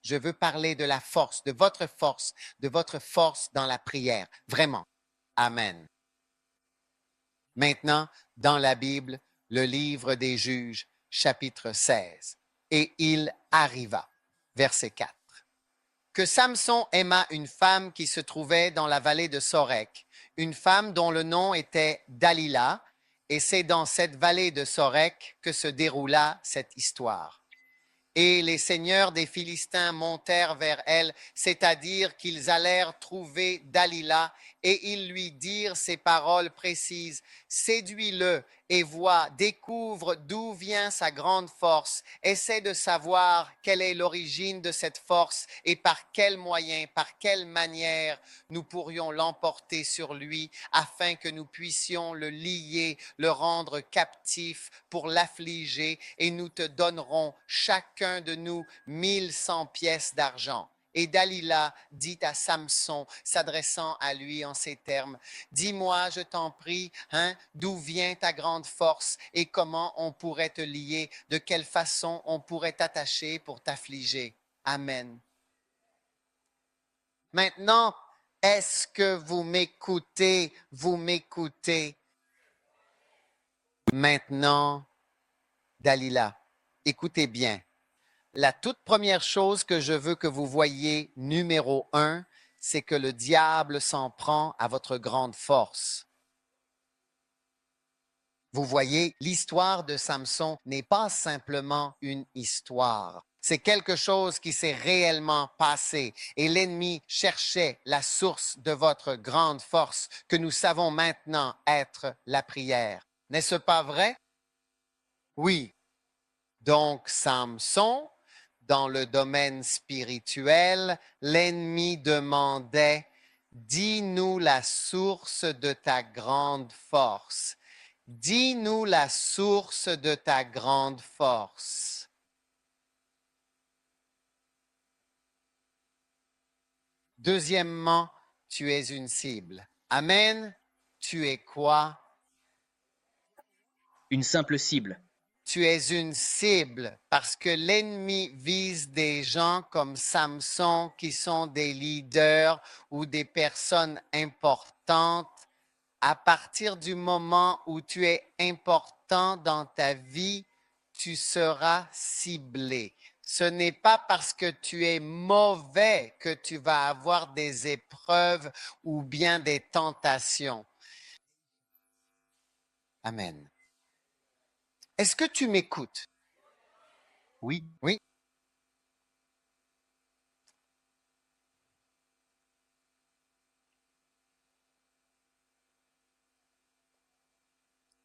Je veux parler de la force, de votre force dans la prière. Vraiment. Amen. Maintenant, dans la Bible, le livre des Juges, chapitre 16. Et il arriva, verset 4, que Samson aima une femme qui se trouvait dans la vallée de Sorek, une femme dont le nom était Dalila, et c'est dans cette vallée de Sorek que se déroula cette histoire. Et les seigneurs des Philistins montèrent vers elle, c'est-à-dire qu'ils allèrent trouver Dalila, et ils lui dirent ces paroles précises: séduis-le et vois, découvre d'où vient sa grande force, essaie de savoir quelle est l'origine de cette force et par quels moyens, par quelle manière nous pourrions l'emporter sur lui afin que nous puissions le lier, le rendre captif pour l'affliger, et nous te donnerons chacun de nous 1100 pièces d'argent. Et Dalila dit à Samson, s'adressant à lui en ces termes: dis-moi, je t'en prie, d'où vient ta grande force et comment on pourrait te lier, de quelle façon on pourrait t'attacher pour t'affliger. Amen. Maintenant, est-ce que vous m'écoutez? Vous m'écoutez? Maintenant, Dalila, écoutez bien. La toute première chose que je veux que vous voyiez, numéro 1, c'est que le diable s'en prend à votre grande force. Vous voyez, l'histoire de Samson n'est pas simplement une histoire. C'est quelque chose qui s'est réellement passé et l'ennemi cherchait la source de votre grande force que nous savons maintenant être la prière. N'est-ce pas vrai? Oui. Donc, Samson, dans le domaine spirituel, l'ennemi demandait: dis-nous la source de ta grande force. Dis-nous la source de ta grande force. Deuxièmement, tu es une cible. Amen. Tu es quoi? Une simple cible. Tu es une cible parce que l'ennemi vise des gens comme Samson qui sont des leaders ou des personnes importantes. À partir du moment où tu es important dans ta vie, tu seras ciblé. Ce n'est pas parce que tu es mauvais que tu vas avoir des épreuves ou bien des tentations. Amen. Est-ce que tu m'écoutes? Oui. Oui.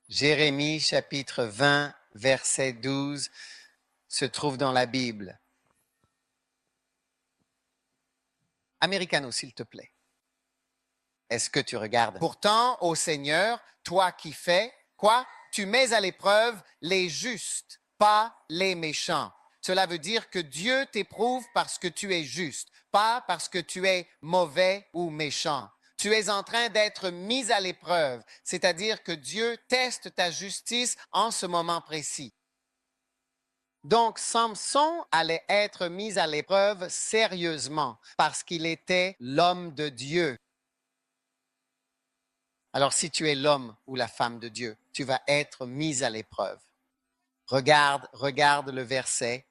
Jérémie chapitre 20, verset 12 se trouve dans la Bible. Americano, s'il te plaît. Est-ce que tu regardes? Pourtant, ô Seigneur, toi qui fais quoi? Tu mets à l'épreuve les justes, pas les méchants. Cela veut dire que Dieu t'éprouve parce que tu es juste, pas parce que tu es mauvais ou méchant. Tu es en train d'être mis à l'épreuve, c'est-à-dire que Dieu teste ta justice en ce moment précis. Donc, Samson allait être mis à l'épreuve sérieusement parce qu'il était l'homme de Dieu. Alors, si tu es l'homme ou la femme de Dieu, tu vas être mis à l'épreuve. Regarde le verset.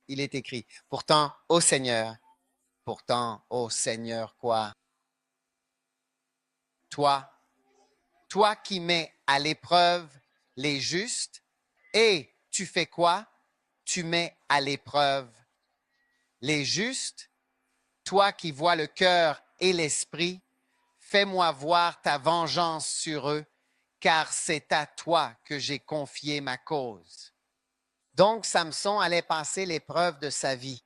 Il est écrit: pourtant, ô Seigneur, quoi? Toi qui mets à l'épreuve les justes, et tu fais quoi? Tu mets à l'épreuve les justes. Toi qui vois le cœur et l'esprit, fais-moi voir ta vengeance sur eux, car c'est à toi que j'ai confié ma cause. Donc, Samson allait passer l'épreuve de sa vie.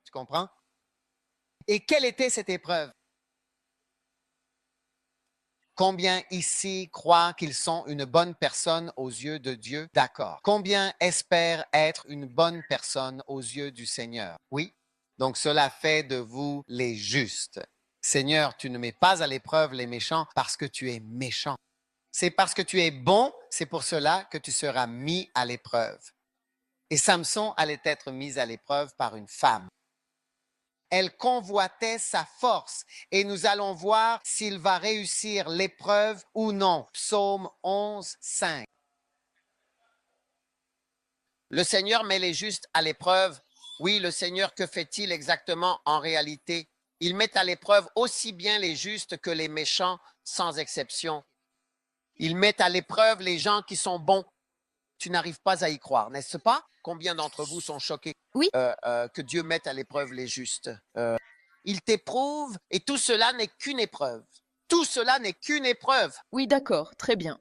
Tu comprends? Et quelle était cette épreuve? Combien ici croient qu'ils sont une bonne personne aux yeux de Dieu? D'accord. Combien espèrent être une bonne personne aux yeux du Seigneur? Oui. Donc, cela fait de vous les justes. Seigneur, tu ne mets pas à l'épreuve les méchants parce que tu es méchant. C'est parce que tu es bon, c'est pour cela que tu seras mis à l'épreuve. Et Samson allait être mis à l'épreuve par une femme. Elle convoitait sa force et nous allons voir s'il va réussir l'épreuve ou non. Psaume 11, 5. Le Seigneur met les justes à l'épreuve. Oui, le Seigneur, que fait-il exactement en réalité? Il met à l'épreuve aussi bien les justes que les méchants, sans exception. Il met à l'épreuve les gens qui sont bons. Tu n'arrives pas à y croire, n'est-ce pas? Combien d'entre vous sont choqués Oui. Que Dieu mette à l'épreuve les justes? Il t'éprouve et tout cela n'est qu'une épreuve. Tout cela n'est qu'une épreuve. Oui, d'accord, très bien.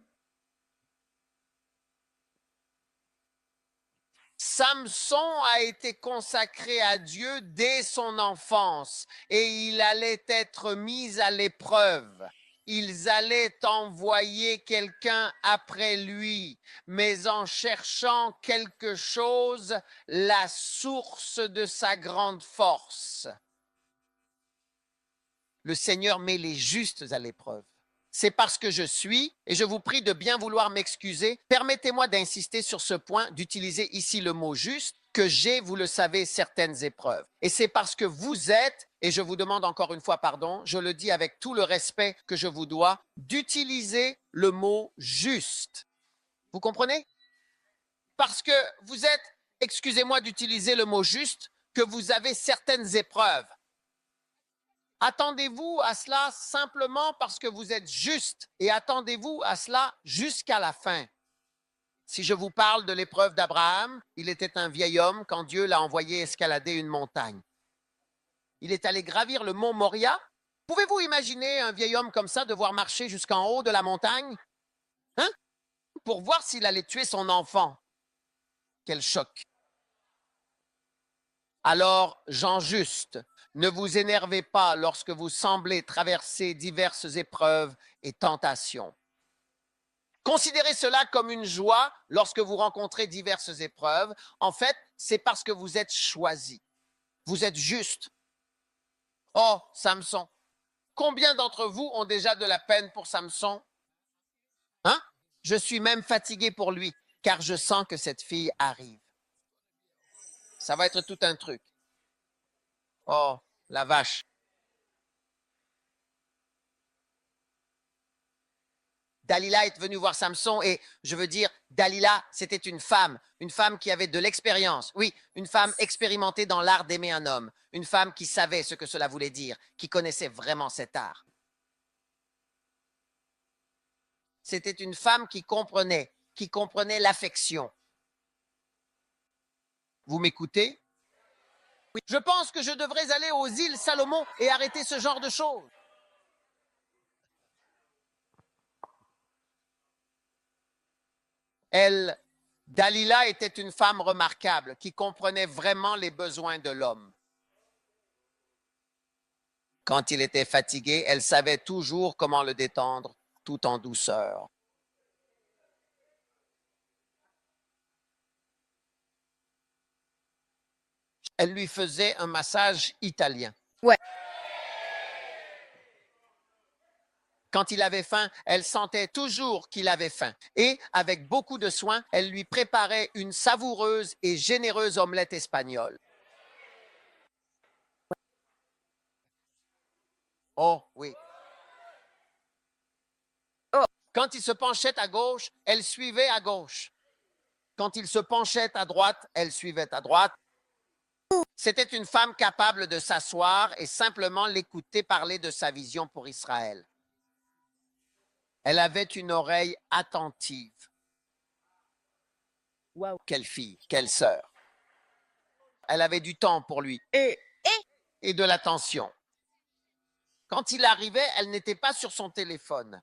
Samson a été consacré à Dieu dès son enfance et il allait être mis à l'épreuve. Ils allaient envoyer quelqu'un après lui, mais en cherchant quelque chose, la source de sa grande force. Le Seigneur met les justes à l'épreuve. C'est parce que je suis, et je vous prie de bien vouloir m'excuser, permettez-moi d'insister sur ce point, d'utiliser ici le mot juste, que j'ai, vous le savez, certaines épreuves. Et c'est parce que vous êtes, et je vous demande encore une fois pardon, je le dis avec tout le respect que je vous dois, d'utiliser le mot juste. Vous comprenez? Parce que vous êtes, excusez-moi d'utiliser le mot juste, que vous avez certaines épreuves. Attendez-vous à cela simplement parce que vous êtes juste et attendez-vous à cela jusqu'à la fin. Si je vous parle de l'épreuve d'Abraham, il était un vieil homme quand Dieu l'a envoyé escalader une montagne. Il est allé gravir le mont Moria. Pouvez-vous imaginer un vieil homme comme ça devoir marcher jusqu'en haut de la montagne? Hein? Pour voir s'il allait tuer son enfant. Quel choc! Alors, gens justes, ne vous énervez pas lorsque vous semblez traverser diverses épreuves et tentations. Considérez cela comme une joie lorsque vous rencontrez diverses épreuves. En fait, c'est parce que vous êtes choisi. Vous êtes juste. Oh, Samson. Combien d'entre vous ont déjà de la peine pour Samson? Hein? Je suis même fatigué pour lui, car je sens que cette fille arrive. Ça va être tout un truc. Oh, la vache. Dalila est venue voir Samson et je veux dire, Dalila, c'était une femme qui avait de l'expérience. Oui, une femme expérimentée dans l'art d'aimer un homme, une femme qui savait ce que cela voulait dire, qui connaissait vraiment cet art. C'était une femme qui comprenait l'affection. Vous m'écoutez? Oui. Je pense que je devrais aller aux îles Salomon et arrêter ce genre de choses. Dalila était une femme remarquable qui comprenait vraiment les besoins de l'homme. Quand il était fatigué, elle savait toujours comment le détendre tout en douceur. Elle lui faisait un massage italien. Ouais. Quand il avait faim, elle sentait toujours qu'il avait faim. Et, avec beaucoup de soin, elle lui préparait une savoureuse et généreuse omelette espagnole. Oh, oui. Oh. Quand il se penchait à gauche, elle suivait à gauche. Quand il se penchait à droite, elle suivait à droite. C'était une femme capable de s'asseoir et simplement l'écouter parler de sa vision pour Israël. Elle avait une oreille attentive. Wow. Quelle fille, quelle sœur. Elle avait du temps pour lui et de l'attention. Quand il arrivait, elle n'était pas sur son téléphone.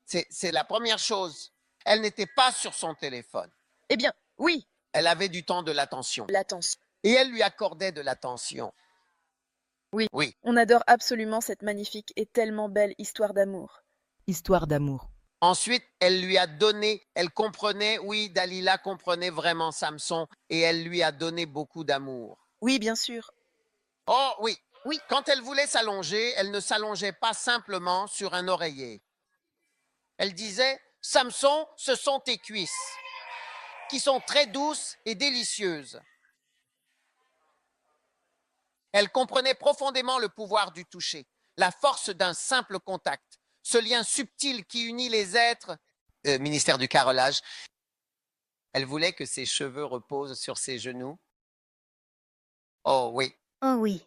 C'est la première chose. Elle n'était pas sur son téléphone. Eh bien, oui. Elle avait du temps, de l'attention. L'attention. Et elle lui accordait de l'attention. Oui. Oui. On adore absolument cette magnifique et tellement belle histoire d'amour. Histoire d'amour. Ensuite, elle lui a donné, elle comprenait, oui, Dalila comprenait vraiment Samson et elle lui a donné beaucoup d'amour. Oui, bien sûr. Oh oui, Oui. Quand elle voulait s'allonger, elle ne s'allongeait pas simplement sur un oreiller. Elle disait, Samson, ce sont tes cuisses. qui sont très douces et délicieuses. Elle comprenait profondément le pouvoir du toucher, la force d'un simple contact, ce lien subtil qui unit les êtres. Ministère du carrelage. Elle voulait que ses cheveux reposent sur ses genoux. Oh oui. Oh oui.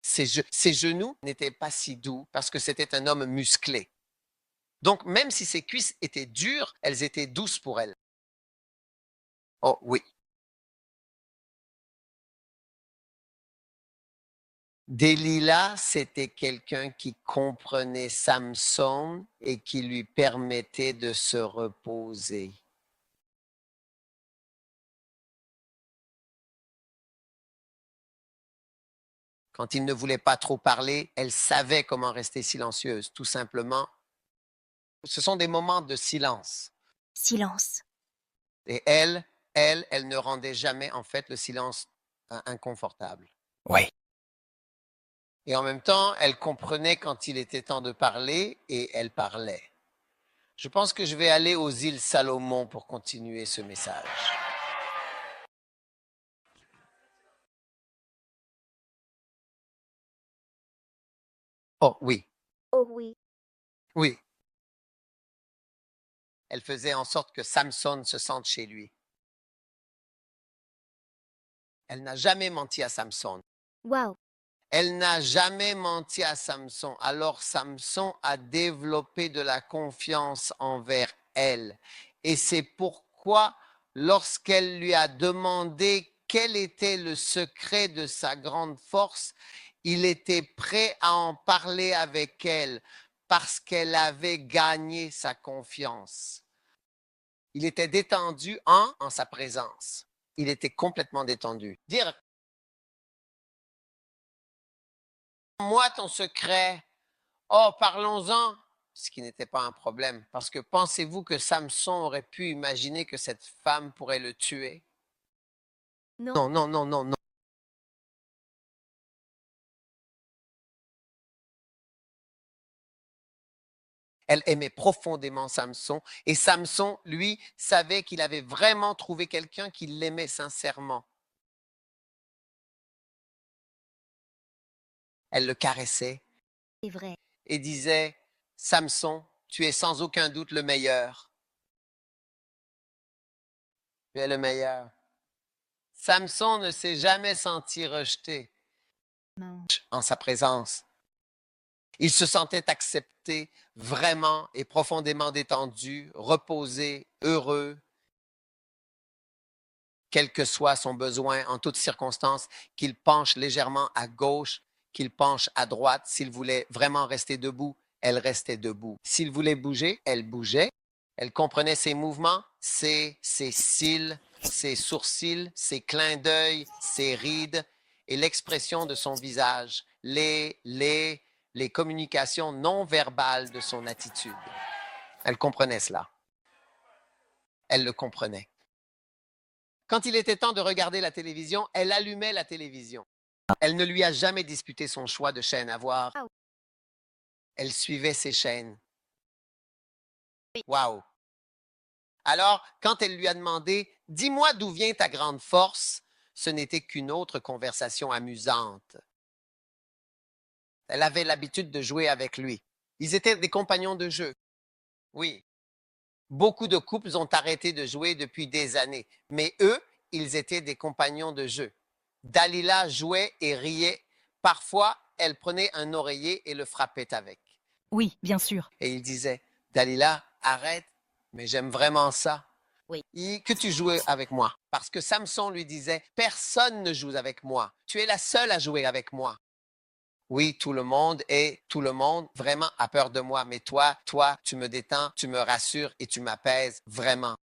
Ses genoux n'étaient pas si doux parce que c'était un homme musclé. Donc, même si ses cuisses étaient dures, elles étaient douces pour elle. Oh oui. Delilah, c'était quelqu'un qui comprenait Samson et qui lui permettait de se reposer. Quand il ne voulait pas trop parler, elle savait comment rester silencieuse, tout simplement. Ce sont des moments de silence. Silence. Et elle ne rendait jamais, en fait, le silence inconfortable. Oui. Et en même temps, elle comprenait quand il était temps de parler et elle parlait. Je pense que je vais aller aux îles Salomon pour continuer ce message. Oh oui, Oh oui. oui. Elle faisait en sorte que Samson se sente chez lui. Elle n'a jamais menti à Samson. Waouh. Elle n'a jamais menti à Samson. Alors Samson a développé de la confiance envers elle. Et c'est pourquoi, lorsqu'elle lui a demandé quel était le secret de sa grande force, il était prêt à en parler avec elle parce qu'elle avait gagné sa confiance. Il était détendu en sa présence. Il était complètement détendu. Dire moi ton secret, oh parlons-en, ce qui n'était pas un problème. Parce que pensez-vous que Samson aurait pu imaginer que cette femme pourrait le tuer? Non. Non, non, non, non, non. Elle aimait profondément Samson et Samson, lui, savait qu'il avait vraiment trouvé quelqu'un qui l'aimait sincèrement. Elle le caressait C'est vrai. et disait, Samson, tu es sans aucun doute le meilleur. Tu es le meilleur. Samson ne s'est jamais senti rejeté Non. en sa présence. Il se sentait accepté, vraiment et profondément détendu, reposé, heureux, quel que soit son besoin, en toutes circonstances, qu'il penche légèrement à gauche, qu'il penche à droite. S'il voulait vraiment rester debout, elle restait debout. S'il voulait bouger, elle bougeait. Elle comprenait ses mouvements, ses cils, ses sourcils, ses clins d'œil, ses rides et l'expression de son visage, les communications non verbales de son attitude. Elle comprenait cela. Elle le comprenait. Quand il était temps de regarder la télévision, elle allumait la télévision. Elle ne lui a jamais disputé son choix de chaîne à voir. Elle suivait ses chaînes. Waouh! Alors, quand elle lui a demandé « Dis-moi d'où vient ta grande force », ce n'était qu'une autre conversation amusante. Elle avait l'habitude de jouer avec lui. Ils étaient des compagnons de jeu. Oui. Beaucoup de couples ont arrêté de jouer depuis des années, mais eux, ils étaient des compagnons de jeu. Dalila jouait et riait. Parfois, elle prenait un oreiller et le frappait avec. Oui, bien sûr. Et il disait, Dalila, arrête, mais j'aime vraiment ça. Oui. Que tu joues avec moi. Parce que Samson lui disait, personne ne joue avec moi. Tu es la seule à jouer avec moi. Oui, tout le monde vraiment a peur de moi, mais toi, tu me détends, tu me rassures et tu m'apaises vraiment.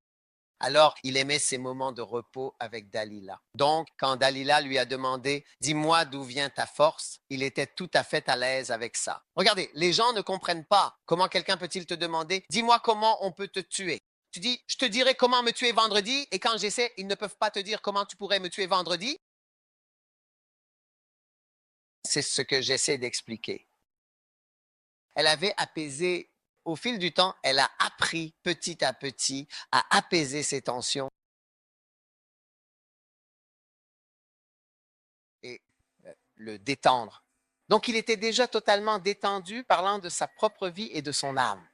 Alors, il aimait ces moments de repos avec Dalila. Donc, quand Dalila lui a demandé « Dis-moi d'où vient ta force », il était tout à fait à l'aise avec ça. Regardez, les gens ne comprennent pas comment quelqu'un peut-il te demander « Dis-moi comment on peut te tuer ». Tu dis « Je te dirai comment me tuer vendredi » et quand j'essaie, ils ne peuvent pas te dire comment tu pourrais me tuer vendredi. C'est ce que j'essaie d'expliquer. Elle avait apaisé au fil du temps, elle a appris petit à petit à apaiser ses tensions et le détendre. Donc, il était déjà totalement détendu, parlant de sa propre vie et de son âme.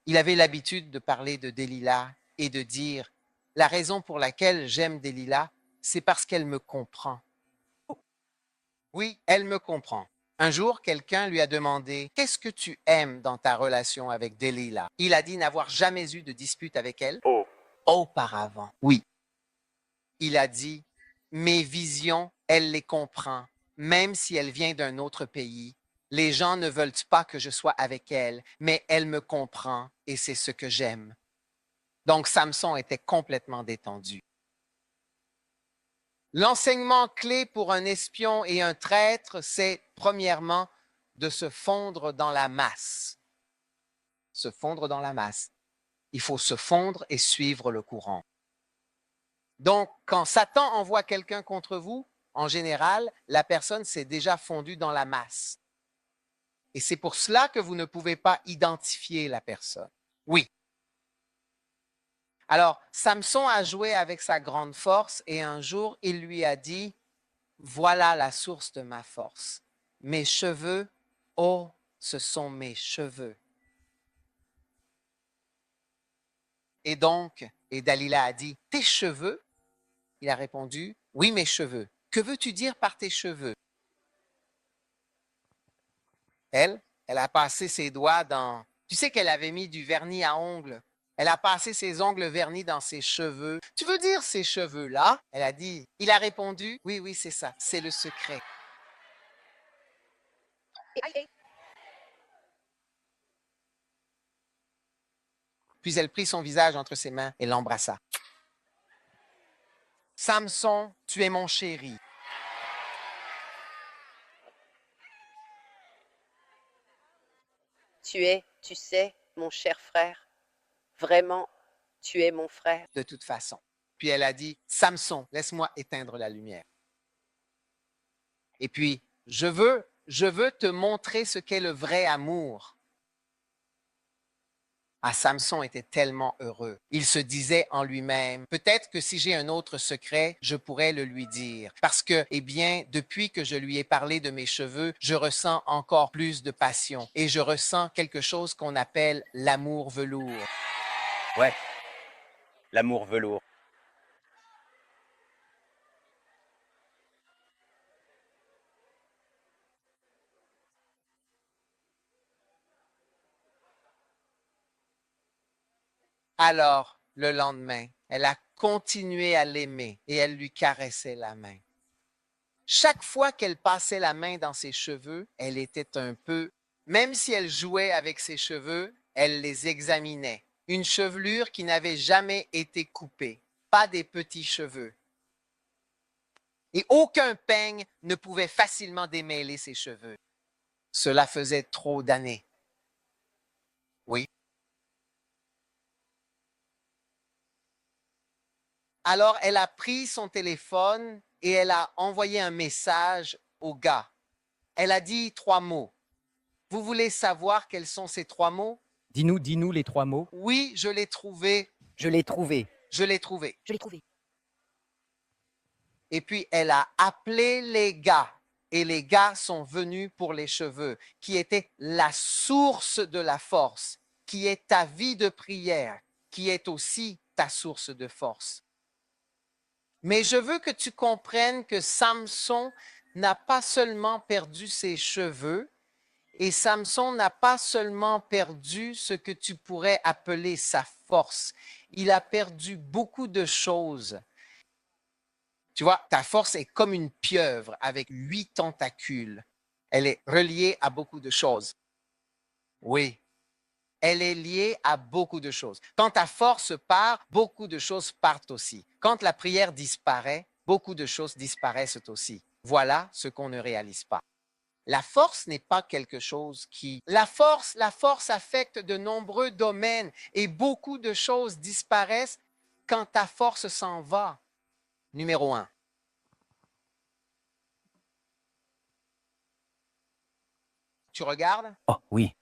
Il avait l'habitude de parler de Delilah et de dire, la raison pour laquelle j'aime Delilah, c'est parce qu'elle me comprend. Oui, elle me comprend. Un jour, quelqu'un lui a demandé, qu'est-ce que tu aimes dans ta relation avec Delilah? Il a dit n'avoir jamais eu de dispute avec elle. Oh. Auparavant. Oui. Il a dit, mes visions, elle les comprend, même si elle vient d'un autre pays. Les gens ne veulent pas que je sois avec elle, mais elle me comprend et c'est ce que j'aime. Donc, Samson était complètement détendu. L'enseignement clé pour un espion et un traître, c'est premièrement de se fondre dans la masse. Se fondre dans la masse. Il faut se fondre et suivre le courant. Donc, quand Satan envoie quelqu'un contre vous, en général, la personne s'est déjà fondue dans la masse. Et c'est pour cela que vous ne pouvez pas identifier la personne. Oui. Alors, Samson a joué avec sa grande force et un jour, il lui a dit, voilà la source de ma force. Mes cheveux, oh, ce sont mes cheveux. Et donc, et Dalila a dit, tes cheveux? Il a répondu, oui, mes cheveux. Que veux-tu dire par tes cheveux? Elle a passé ses doigts dans... Tu sais qu'elle avait mis du vernis à ongles. Elle a passé ses ongles vernis dans ses cheveux. Tu veux dire ces cheveux-là? Elle a dit, il a répondu, oui, oui, c'est ça, c'est le secret. Puis elle prit son visage entre ses mains et l'embrassa. Samson, tu es mon chéri. Tu sais, mon cher frère, vraiment, tu es mon frère. De toute façon. Puis elle a dit, Samson, laisse-moi éteindre la lumière. Et puis, je veux te montrer ce qu'est le vrai amour. Ah, Samson était tellement heureux. Il se disait en lui-même, peut-être que si j'ai un autre secret, je pourrais le lui dire. Parce que, eh bien, depuis que je lui ai parlé de mes cheveux, je ressens encore plus de passion et je ressens quelque chose qu'on appelle l'amour velours. Ouais. L'amour velours. Alors, le lendemain, elle a continué à l'aimer et elle lui caressait la main. Chaque fois qu'elle passait la main dans ses cheveux, elle était un peu, même si elle jouait avec ses cheveux, elle les examinait. Une chevelure qui n'avait jamais été coupée, pas des petits cheveux. Et aucun peigne ne pouvait facilement démêler ses cheveux. Cela faisait trop d'années. Oui. Alors, elle a pris son téléphone et elle a envoyé un message au gars. Elle a dit 3 mots. Vous voulez savoir quels sont ces 3 mots? Dis-nous les 3 mots. Oui, je l'ai trouvé. Je l'ai trouvé. Je l'ai trouvé. Je l'ai trouvé. Et puis, elle a appelé les gars. Et les gars sont venus pour les cheveux, qui étaient la source de la force, qui est ta vie de prière, qui est aussi ta source de force. Mais je veux que tu comprennes que Samson n'a pas seulement perdu ses cheveux, et Samson n'a pas seulement perdu ce que tu pourrais appeler sa force. Il a perdu beaucoup de choses. Tu vois, ta force est comme une pieuvre avec 8 tentacules. Elle est reliée à beaucoup de choses. Oui, elle est liée à beaucoup de choses. Quand ta force part, beaucoup de choses partent aussi. Quand la prière disparaît, beaucoup de choses disparaissent aussi. Voilà ce qu'on ne réalise pas. La force n'est pas quelque chose qui... La force affecte de nombreux domaines et beaucoup de choses disparaissent quand ta force s'en va. Numéro 1. Tu regardes? Oh oui.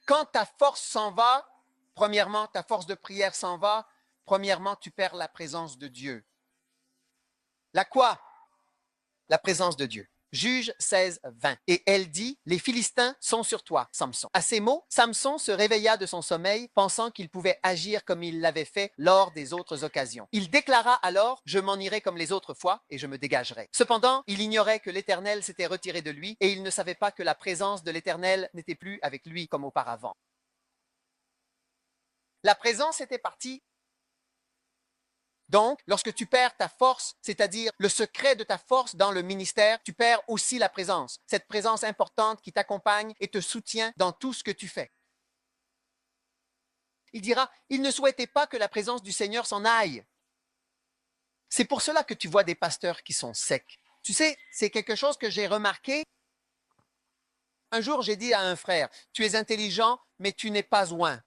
Quand ta force s'en va, premièrement, ta force de prière s'en va, premièrement, tu perds la présence de Dieu. La quoi? La présence de Dieu. Juge 16, 20. Et elle dit, les Philistins sont sur toi, Samson. À ces mots, Samson se réveilla de son sommeil, pensant qu'il pouvait agir comme il l'avait fait lors des autres occasions. Il déclara alors, je m'en irai comme les autres fois et je me dégagerai. Cependant, il ignorait que l'Éternel s'était retiré de lui et il ne savait pas que la présence de l'Éternel n'était plus avec lui comme auparavant. La présence était partie. Donc, lorsque tu perds ta force, c'est-à-dire le secret de ta force dans le ministère, tu perds aussi la présence. Cette présence importante qui t'accompagne et te soutient dans tout ce que tu fais. Il dira, il ne souhaitait pas que la présence du Seigneur s'en aille. C'est pour cela que tu vois des pasteurs qui sont secs. Tu sais, c'est quelque chose que j'ai remarqué. Un jour, j'ai dit à un frère, tu es intelligent, mais tu n'es pas oint.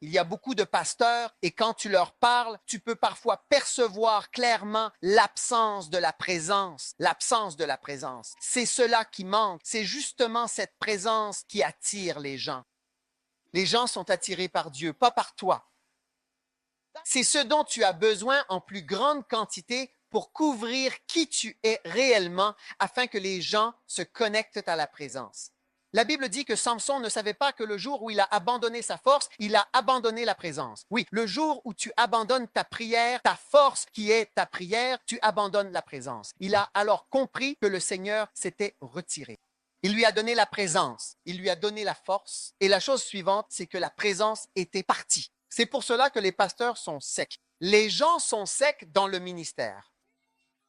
Il y a beaucoup de pasteurs et quand tu leur parles, tu peux parfois percevoir clairement l'absence de la présence. L'absence de la présence. C'est cela qui manque. C'est justement cette présence qui attire les gens. Les gens sont attirés par Dieu, pas par toi. C'est ce dont tu as besoin en plus grande quantité pour couvrir qui tu es réellement afin que les gens se connectent à la présence. La Bible dit que Samson ne savait pas que le jour où il a abandonné sa force, il a abandonné la présence. Oui, le jour où tu abandonnes ta prière, ta force qui est ta prière, tu abandonnes la présence. Il a alors compris que le Seigneur s'était retiré. Il lui a donné la présence, il lui a donné la force. Et la chose suivante, c'est que la présence était partie. C'est pour cela que les pasteurs sont secs. Les gens sont secs dans le ministère.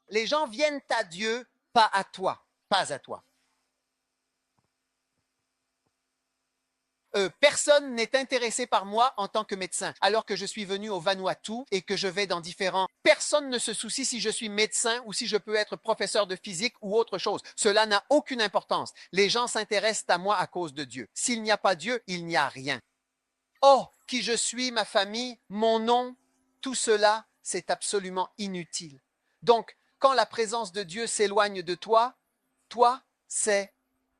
Les gens viennent à Dieu, pas à toi, pas à toi. Personne n'est intéressé par moi en tant que médecin, alors que je suis venu au Vanuatu et que je vais dans différents... Personne ne se soucie si je suis médecin ou si je peux être professeur de physique ou autre chose. Cela n'a aucune importance. Les gens s'intéressent à moi à cause de Dieu. S'il n'y a pas Dieu, il n'y a rien. Oh, qui je suis, ma famille, mon nom, tout cela, c'est absolument inutile. Donc, quand la présence de Dieu s'éloigne de toi, c'est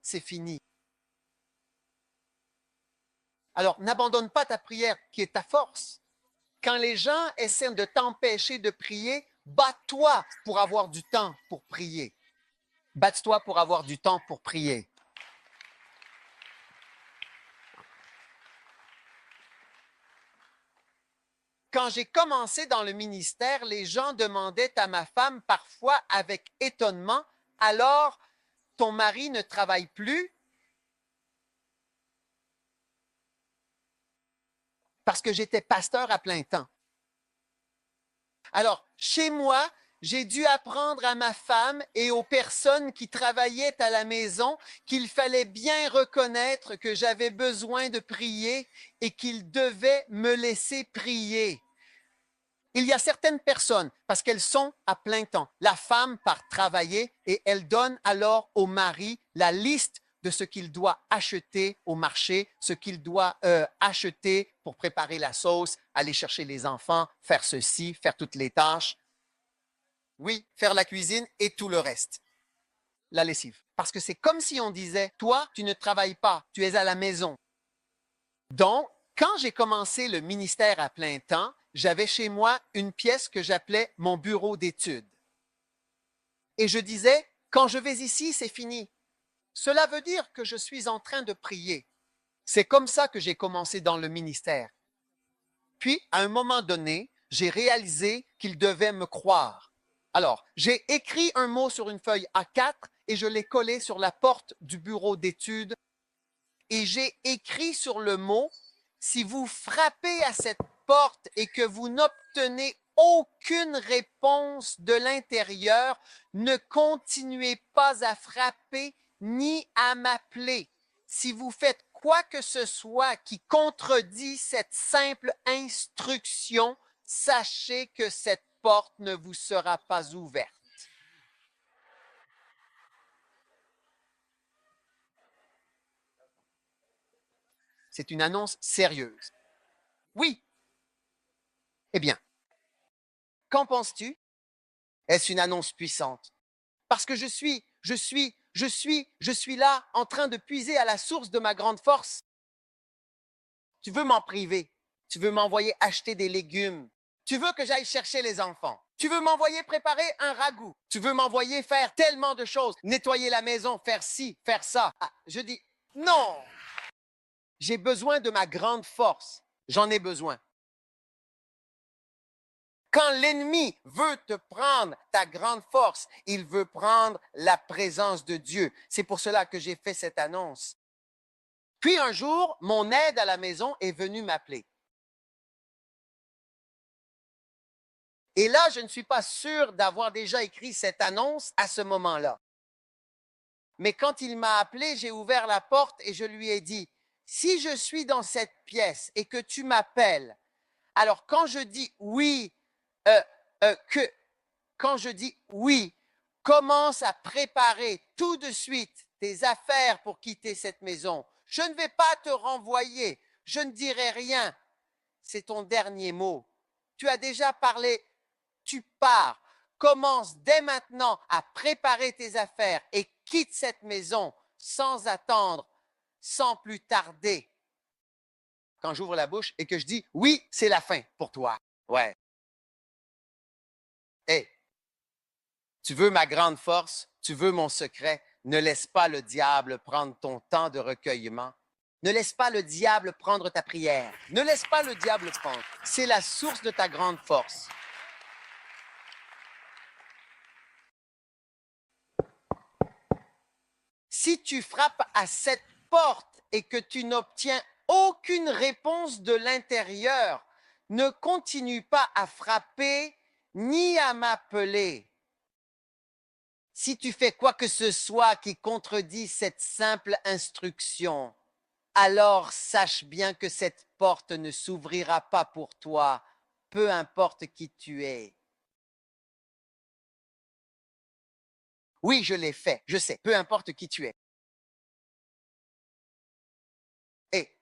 fini. Alors, n'abandonne pas ta prière qui est ta force. Quand les gens essaient de t'empêcher de prier, bats-toi pour avoir du temps pour prier. Bats-toi pour avoir du temps pour prier. Quand j'ai commencé dans le ministère, les gens demandaient à ma femme parfois avec étonnement, « Alors, ton mari ne travaille plus? » Parce que j'étais pasteur à plein temps. Alors, chez moi, j'ai dû apprendre à ma femme et aux personnes qui travaillaient à la maison qu'il fallait bien reconnaître que j'avais besoin de prier et qu'ils devaient me laisser prier. Il y a certaines personnes, parce qu'elles sont à plein temps, la femme part travailler et elle donne alors au mari la liste de ce qu'il doit acheter au marché, ce qu'il doit acheter pour préparer la sauce, aller chercher les enfants, faire ceci, faire toutes les tâches. Oui, faire la cuisine et tout le reste. La lessive. Parce que c'est comme si on disait, toi, tu ne travailles pas, tu es à la maison. Donc, quand j'ai commencé le ministère à plein temps, j'avais chez moi une pièce que j'appelais mon bureau d'études. Et je disais, quand je vais ici, c'est fini. Cela veut dire que je suis en train de prier. C'est comme ça que j'ai commencé dans le ministère. Puis, à un moment donné, j'ai réalisé qu'ils devaient me croire. Alors, j'ai écrit un mot sur une feuille A4 et je l'ai collé sur la porte du bureau d'études. Et j'ai écrit sur le mot, si vous frappez à cette porte et que vous n'obtenez aucune réponse de l'intérieur, ne continuez pas à frapper ni à m'appeler. Si vous faites quoi que ce soit qui contredit cette simple instruction, sachez que cette porte ne vous sera pas ouverte. C'est une annonce sérieuse. Oui. Eh bien, qu'en penses-tu? Est-ce une annonce puissante? Parce que je suis je suis là en train de puiser à la source de ma grande force. Tu veux m'en priver. Tu veux m'envoyer acheter des légumes. Tu veux que j'aille chercher les enfants. Tu veux m'envoyer préparer un ragoût. Tu veux m'envoyer faire tellement de choses. Nettoyer la maison, faire ci, faire ça. Ah, je dis, non. J'ai besoin de ma grande force. J'en ai besoin. Quand l'ennemi veut te prendre ta grande force, il veut prendre la présence de Dieu. C'est pour cela que j'ai fait cette annonce. Puis un jour, mon aide à la maison est venue m'appeler. Et là, je ne suis pas sûr d'avoir déjà écrit cette annonce à ce moment-là. Mais quand il m'a appelé, j'ai ouvert la porte et je lui ai dit, si je suis dans cette pièce et que tu m'appelles, alors quand je dis oui, quand je dis oui, commence à préparer tout de suite tes affaires pour quitter cette maison. Je ne vais pas te renvoyer, je ne dirai rien. C'est ton dernier mot. Tu as déjà parlé, tu pars. Commence dès maintenant à préparer tes affaires et quitte cette maison sans attendre, sans plus tarder. Quand j'ouvre la bouche et que je dis oui, c'est la fin pour toi. Ouais. Hé, tu veux ma grande force, tu veux mon secret, ne laisse pas le diable prendre ton temps de recueillement. Ne laisse pas le diable prendre ta prière. Ne laisse pas le diable prendre. C'est la source de ta grande force. Si tu frappes à cette porte et que tu n'obtiens aucune réponse de l'intérieur, ne continue pas à frapper ni à m'appeler. Si tu fais quoi que ce soit qui contredit cette simple instruction, alors sache bien que cette porte ne s'ouvrira pas pour toi, peu importe qui tu es. Oui, je l'ai fait, je sais, peu importe qui tu es. Et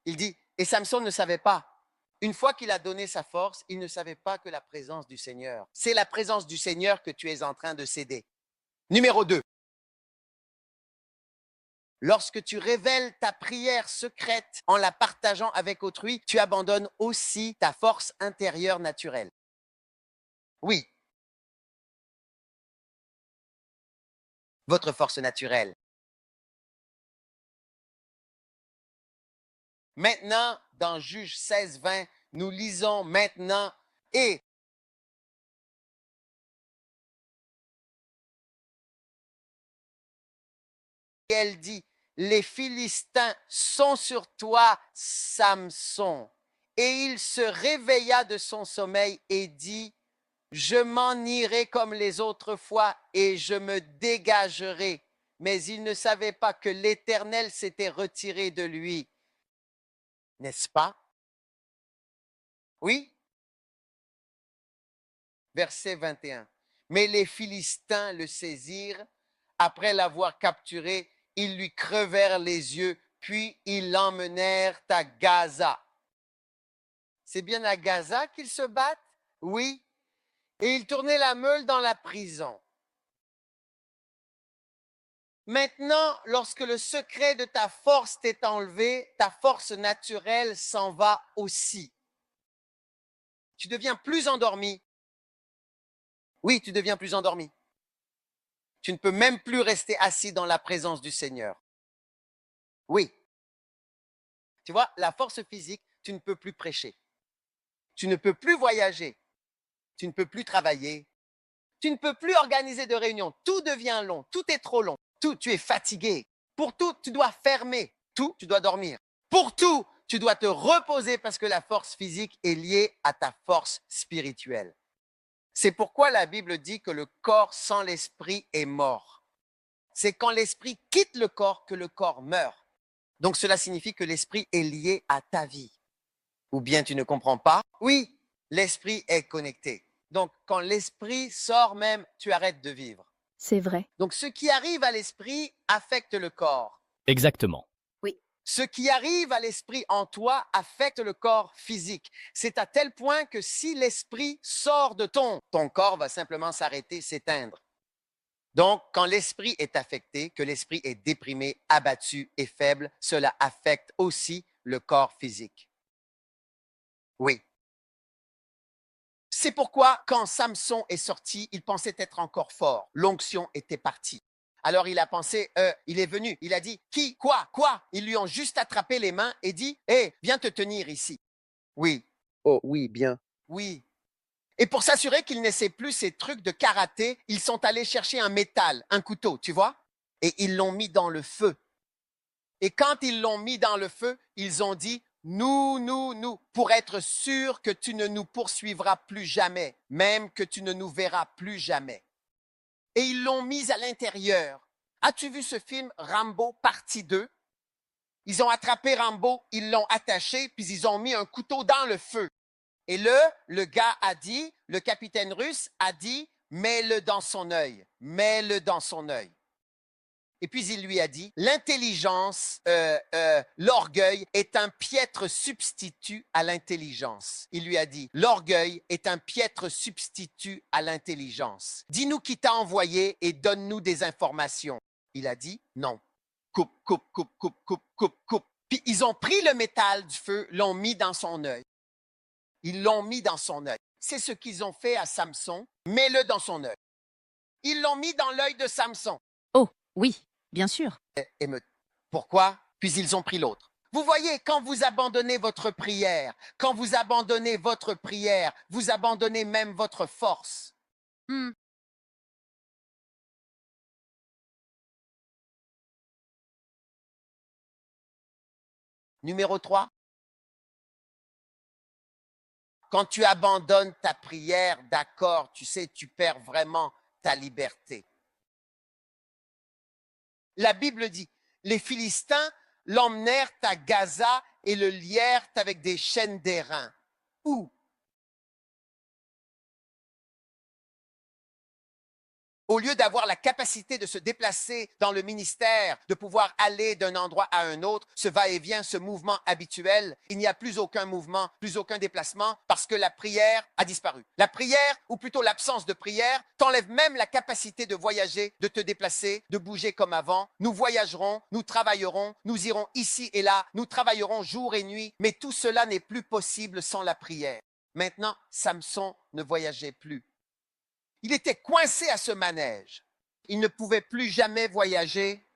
il dit, et Samson ne savait pas. Une fois qu'il a donné sa force, il ne savait pas que la présence du Seigneur. C'est la présence du Seigneur que tu es en train de céder. Numéro 2. Lorsque tu révèles ta prière secrète en la partageant avec autrui, tu abandonnes aussi ta force intérieure naturelle. Oui, votre force naturelle. Maintenant, dans Juge 16, 20, nous lisons maintenant et elle dit, les Philistins sont sur toi, Samson. Et il se réveilla de son sommeil et dit, je m'en irai comme les autres fois et je me dégagerai. Mais il ne savait pas que l'Éternel s'était retiré de lui. N'est-ce pas? Oui? Verset 21. Mais les Philistins le saisirent. Après l'avoir capturé, ils lui crevèrent les yeux, puis ils l'emmenèrent à Gaza. C'est bien à Gaza qu'ils se battent? Oui. Et ils tournaient la meule dans la prison. Maintenant, lorsque le secret de ta force t'est enlevé, ta force naturelle s'en va aussi. Tu deviens plus endormi. Oui, tu deviens plus endormi. Tu ne peux même plus rester assis dans la présence du Seigneur. Oui. Tu vois, la force physique, tu ne peux plus prêcher. Tu ne peux plus voyager. Tu ne peux plus travailler. Tu ne peux plus organiser de réunions. Tout devient long. Tout est trop long. Tout, tu es fatigué. Pour tout, tu dois fermer. Tout, tu dois dormir. Pour tout, tu dois te reposer parce que la force physique est liée à ta force spirituelle. C'est pourquoi la Bible dit que le corps sans l'esprit est mort. C'est quand l'esprit quitte le corps que le corps meurt. Donc cela signifie que l'esprit est lié à ta vie. Ou bien tu ne comprends pas? Oui, l'esprit est connecté. Donc quand l'esprit sort même, tu arrêtes de vivre. C'est vrai. Donc ce qui arrive à l'esprit affecte le corps. Exactement. Ce qui arrive à l'esprit en toi affecte le corps physique. C'est à tel point que si l'esprit sort de ton corps va simplement s'arrêter, s'éteindre. Donc, quand l'esprit est affecté, que l'esprit est déprimé, abattu et faible, cela affecte aussi le corps physique. Oui. C'est pourquoi, quand Samson est sorti, il pensait être encore fort. L'onction était partie. Alors il a pensé, il est venu, il a dit, qui, quoi, quoi? Ils lui ont juste attrapé les mains et dit, hé, viens te tenir ici. Oui, Oh oui, bien. oui. Et pour s'assurer qu'il n'essaie plus ces trucs de karaté, ils sont allés chercher un métal, un couteau, tu vois? Et ils l'ont mis dans le feu. Et quand ils l'ont mis dans le feu, ils ont dit, nous, pour être sûr que tu ne nous poursuivras plus jamais, même que tu ne nous verras plus jamais. Et ils l'ont mis à l'intérieur. As-tu vu ce film Rambo partie 2? Ils ont attrapé Rambo, ils l'ont attaché, puis ils ont mis un couteau dans le feu. Et le gars a dit, le capitaine russe a dit, mets-le dans son œil, mets-le dans son œil. Et puis il lui a dit, l'intelligence, l'orgueil est un piètre substitut à l'intelligence. Il lui a dit, l'orgueil est un piètre substitut à l'intelligence. Dis-nous qui t'a envoyé et donne-nous des informations. Il a dit, non. Coupe, coupe, coupe, coupe, coupe, coupe, coupe. Puis ils ont pris le métal du feu, l'ont mis dans son œil. Ils l'ont mis dans son œil. C'est ce qu'ils ont fait à Samson. Mets-le dans son œil. Ils l'ont mis dans l'œil de Samson. Oh, oui, bien sûr. Pourquoi? Puis ils ont pris l'autre. Vous voyez, quand vous abandonnez votre prière, vous abandonnez même votre force. Numéro 3. Quand tu abandonnes ta prière, d'accord, tu sais, tu perds vraiment ta liberté. La Bible dit, les Philistins l'emmenèrent à Gaza et le lièrent avec des chaînes d'airain. Où? Au lieu d'avoir la capacité de se déplacer dans le ministère, de pouvoir aller d'un endroit à un autre, ce va-et-vient, ce mouvement habituel, il n'y a plus aucun mouvement, plus aucun déplacement, parce que la prière a disparu. La prière, ou plutôt l'absence de prière, t'enlève même la capacité de voyager, de te déplacer, de bouger comme avant. Nous voyagerons, nous travaillerons, nous irons ici et là, nous travaillerons jour et nuit, mais tout cela n'est plus possible sans la prière. Maintenant, Samson ne voyageait plus. Il était coincé à ce manège. Il ne pouvait plus jamais voyager.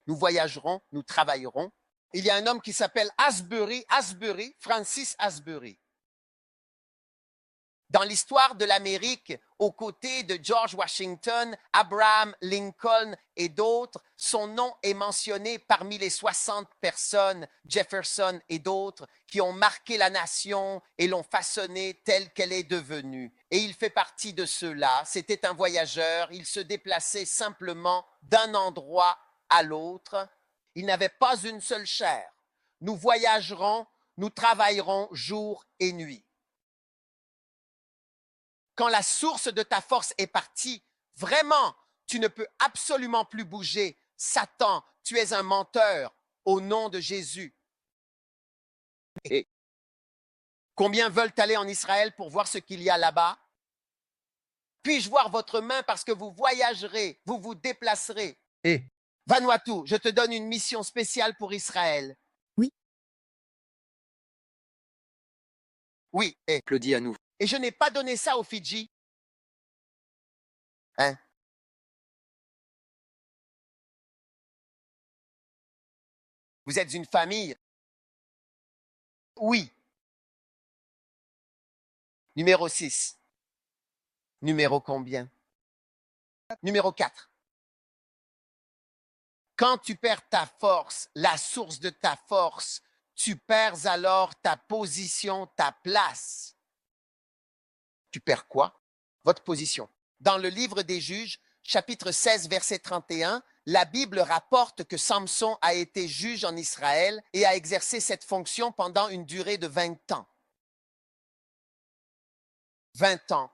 Nous voyagerons, nous travaillerons. Il y a un homme qui s'appelle Asbury, Francis Asbury. Dans l'histoire de l'Amérique, aux côtés de George Washington, Abraham Lincoln et d'autres, son nom est mentionné parmi les 60 personnes, Jefferson et d'autres, qui ont marqué la nation et l'ont façonnée telle qu'elle est devenue. Et il fait partie de ceux-là. C'était un voyageur. Il se déplaçait simplement d'un endroit à l'autre. Il n'avait pas une seule chair. Nous voyagerons, nous travaillerons jour et nuit. Quand la source de ta force est partie, vraiment, tu ne peux absolument plus bouger. Satan, tu es un menteur au nom de Jésus. Et combien veulent aller en Israël pour voir ce qu'il y a là-bas? Puis-je voir votre main parce que vous voyagerez, vous vous déplacerez? Vanuatu, je te donne une mission spéciale pour Israël. Oui. Oui, Claudie à nouveau. Et je n'ai pas donné ça aux Fidji. Hein? Vous êtes une famille? Oui. Numéro 6. Numéro combien? Numéro 4. Quand tu perds ta force, la source de ta force, tu perds alors ta position, ta place. Tu perds quoi? Votre position. Dans le livre des Juges, chapitre 16, verset 31, la Bible rapporte que Samson a été juge en Israël et a exercé cette fonction pendant une durée de 20 ans. 20 ans.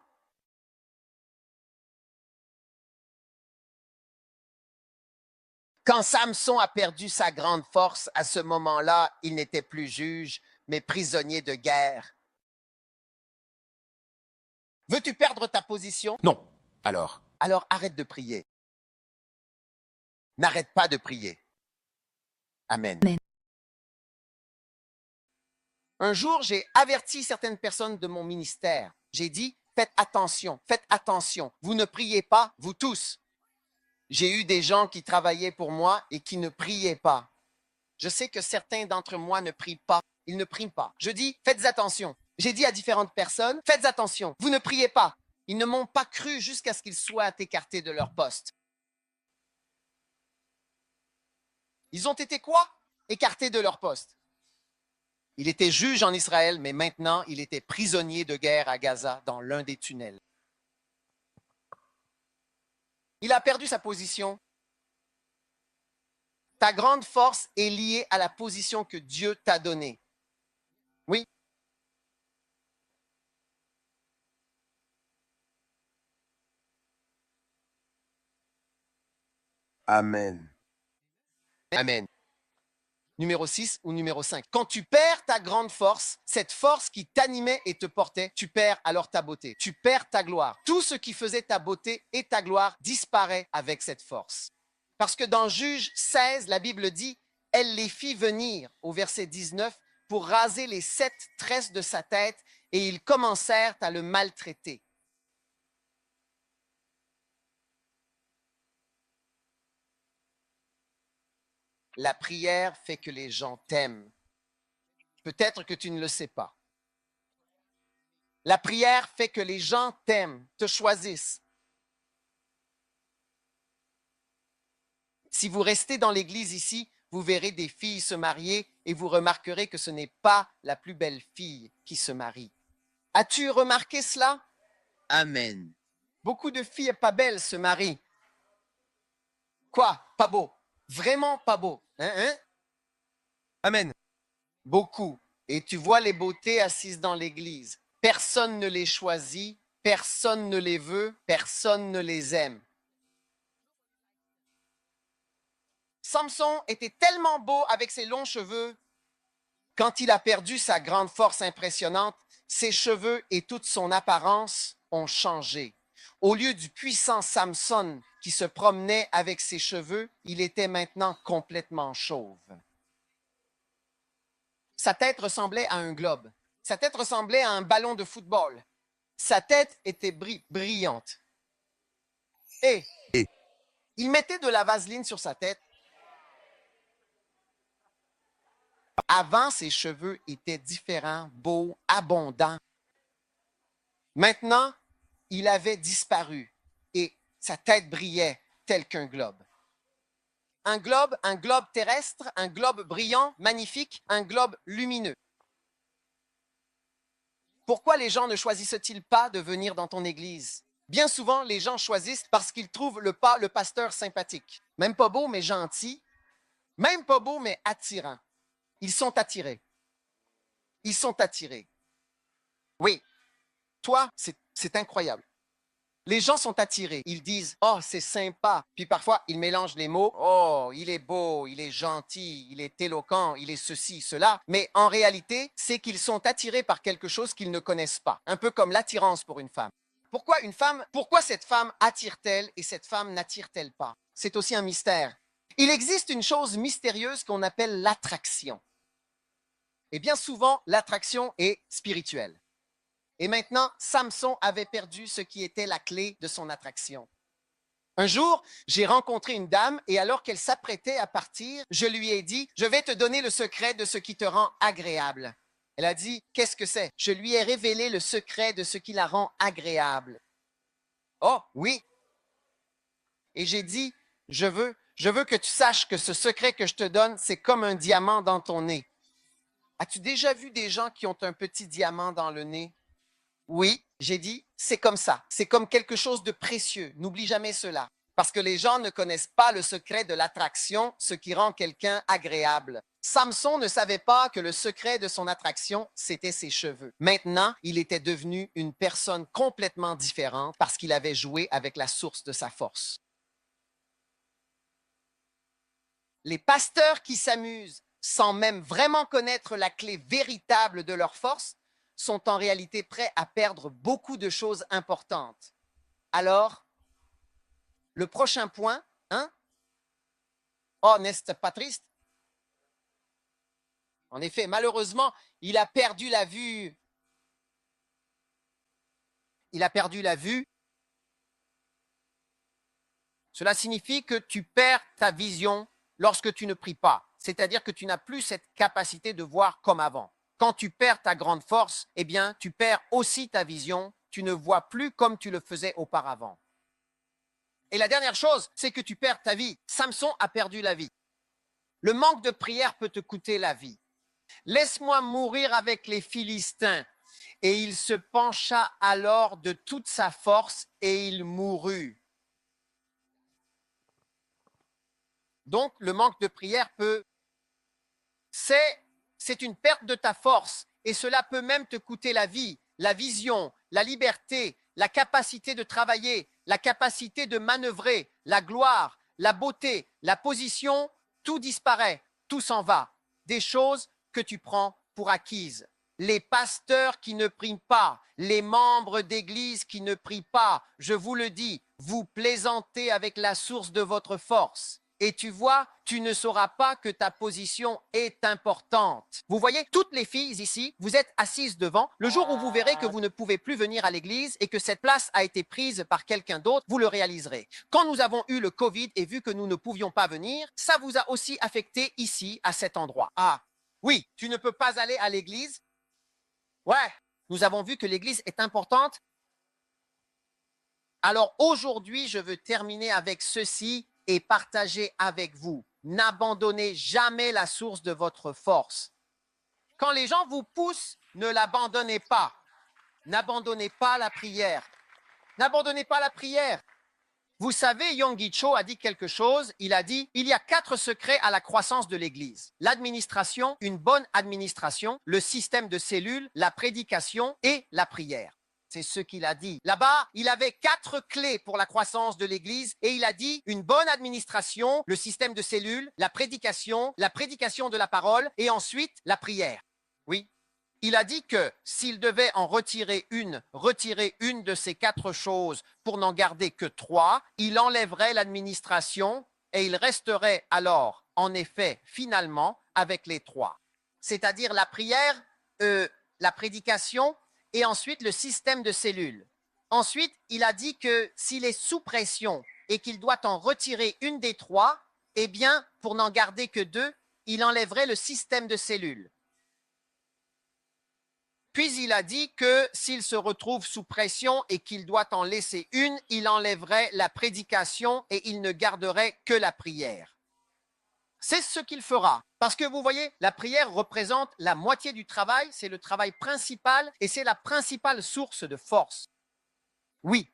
Quand Samson a perdu sa grande force, à ce moment-là, il n'était plus juge, mais prisonnier de guerre. Veux-tu perdre ta position? Non. Alors, Alors arrête de prier. N'arrête pas de prier. Amen. Amen. Un jour, j'ai averti certaines personnes de mon ministère. J'ai dit, faites attention, faites attention. Vous ne priez pas, vous tous. J'ai eu des gens qui travaillaient pour moi et qui ne priaient pas. Je sais que certains d'entre moi ne prient pas. Ils ne prient pas. Je dis, faites attention. J'ai dit à différentes personnes, faites attention. Vous ne priez pas. Ils ne m'ont pas cru jusqu'à ce qu'ils soient écartés de leur poste. Ils ont été quoi? Écartés de leur poste. Il était juge en Israël, mais maintenant, il était prisonnier de guerre à Gaza dans l'un des tunnels. Il a perdu sa position. Ta grande force est liée à la position que Dieu t'a donnée. Oui. Amen. Amen. Numéro 6 ou numéro 5. Quand tu perds ta grande force, cette force qui t'animait et te portait, tu perds alors ta beauté. Tu perds ta gloire. Tout ce qui faisait ta beauté et ta gloire disparaît avec cette force. Parce que dans Juge 16, la Bible dit, elle les fit venir, au verset 19, pour raser les 7 tresses de sa tête et ils commencèrent à le maltraiter. La prière fait que les gens t'aiment. Peut-être que tu ne le sais pas. La prière fait que les gens t'aiment, te choisissent. Si vous restez dans l'église ici, vous verrez des filles se marier et vous remarquerez que ce n'est pas la plus belle fille qui se marie. As-tu remarqué cela? Amen. Beaucoup de filles pas belles se marient. Quoi? Pas beau. Vraiment pas beau. Hein? Amen. Beaucoup. Et tu vois les beautés assises dans l'église. Personne ne les choisit, personne ne les veut, personne ne les aime. Samson était tellement beau avec ses longs cheveux. Quand il a perdu sa grande force impressionnante, ses cheveux et toute son apparence ont changé. Au lieu du puissant Samson qui se promenait avec ses cheveux, il était maintenant complètement chauve. Sa tête ressemblait à un globe. Sa tête ressemblait à un ballon de football. Sa tête était brillante. Et il mettait de la vaseline sur sa tête. Avant, ses cheveux étaient différents, beaux, abondants. Maintenant, il avait disparu et sa tête brillait tel qu'un globe. Un globe terrestre, un globe brillant, magnifique, un globe lumineux. Pourquoi les gens ne choisissent-ils pas de venir dans ton église? Bien souvent, les gens choisissent parce qu'ils trouvent le pasteur sympathique. Même pas beau, mais gentil. Même pas beau, mais attirant. Ils sont attirés. Ils sont attirés. Oui, toi, c'est incroyable. Les gens sont attirés. Ils disent, oh, c'est sympa. Puis parfois, ils mélangent les mots. Oh, il est beau, il est gentil, il est éloquent, il est ceci, cela. Mais en réalité, c'est qu'ils sont attirés par quelque chose qu'ils ne connaissent pas. Un peu comme l'attirance pour une femme. Pourquoi cette femme attire-t-elle et cette femme n'attire-t-elle pas? C'est aussi un mystère. Il existe une chose mystérieuse qu'on appelle l'attraction. Et bien souvent, l'attraction est spirituelle. Et maintenant, Samson avait perdu ce qui était la clé de son attraction. Un jour, j'ai rencontré une dame et alors qu'elle s'apprêtait à partir, je lui ai dit, je vais te donner le secret de ce qui te rend agréable. Elle a dit, qu'est-ce que c'est? Je lui ai révélé le secret de ce qui la rend agréable. Oh, oui. Et j'ai dit, je veux que tu saches que ce secret que je te donne, c'est comme un diamant dans ton nez. As-tu déjà vu des gens qui ont un petit diamant dans le nez? Oui, j'ai dit, c'est comme ça. C'est comme quelque chose de précieux. N'oublie jamais cela. Parce que les gens ne connaissent pas le secret de l'attraction, ce qui rend quelqu'un agréable. Samson ne savait pas que le secret de son attraction, c'était ses cheveux. Maintenant, il était devenu une personne complètement différente parce qu'il avait joué avec la source de sa force. Les pasteurs qui s'amusent sans même vraiment connaître la clé véritable de leur force sont en réalité prêts à perdre beaucoup de choses importantes. Alors, le prochain point, hein? Oh, n'est-ce pas triste? En effet, malheureusement, il a perdu la vue. Il a perdu la vue. Cela signifie que tu perds ta vision lorsque tu ne pries pas. C'est-à-dire que tu n'as plus cette capacité de voir comme avant. Quand tu perds ta grande force, eh bien, tu perds aussi ta vision. Tu ne vois plus comme tu le faisais auparavant. Et la dernière chose, c'est que tu perds ta vie. Samson a perdu la vie. Le manque de prière peut te coûter la vie. Laisse-moi mourir avec les Philistins. Et il se pencha alors de toute sa force et il mourut. Donc, le manque de prière c'est une perte de ta force et cela peut même te coûter la vie, la vision, la liberté, la capacité de travailler, la capacité de manœuvrer, la gloire, la beauté, la position, tout disparaît, tout s'en va. Des choses que tu prends pour acquises. Les pasteurs qui ne prient pas, les membres d'église qui ne prient pas, je vous le dis, vous plaisantez avec la source de votre force. Et tu vois, tu ne sauras pas que ta position est importante. Vous voyez, toutes les filles ici, vous êtes assises devant. Le jour où vous verrez que vous ne pouvez plus venir à l'église et que cette place a été prise par quelqu'un d'autre, vous le réaliserez. Quand nous avons eu le Covid et vu que nous ne pouvions pas venir, ça vous a aussi affecté ici, à cet endroit. Ah, oui, tu ne peux pas aller à l'église. Ouais, nous avons vu que l'église est importante. Alors aujourd'hui, je veux terminer avec ceci et partager avec vous. N'abandonnez jamais la source de votre force. Quand les gens vous poussent, ne l'abandonnez pas. N'abandonnez pas la prière. N'abandonnez pas la prière. Vous savez, Yonggi Cho a dit quelque chose. Il a dit, il y a 4 secrets à la croissance de l'Église. L'administration, une bonne administration, le système de cellules, la prédication et la prière. C'est ce qu'il a dit. Là-bas, il avait 4 clés pour la croissance de l'Église et il a dit une bonne administration, le système de cellules, la prédication de la parole et ensuite la prière. Oui. Il a dit que s'il devait en retirer une de ces 4 choses pour n'en garder que 3, il enlèverait l'administration et il resterait alors, en effet, finalement, avec les 3. C'est-à-dire la prière, la prédication et ensuite le système de cellules. Ensuite, il a dit que s'il est sous pression et qu'il doit en retirer une des 3, eh bien, pour n'en garder que 2, il enlèverait le système de cellules. Puis il a dit que s'il se retrouve sous pression et qu'il doit en laisser une, il enlèverait la prédication et il ne garderait que la prière. C'est ce qu'il fera. Parce que vous voyez, la prière représente la moitié du travail, c'est le travail principal et c'est la principale source de force. Oui,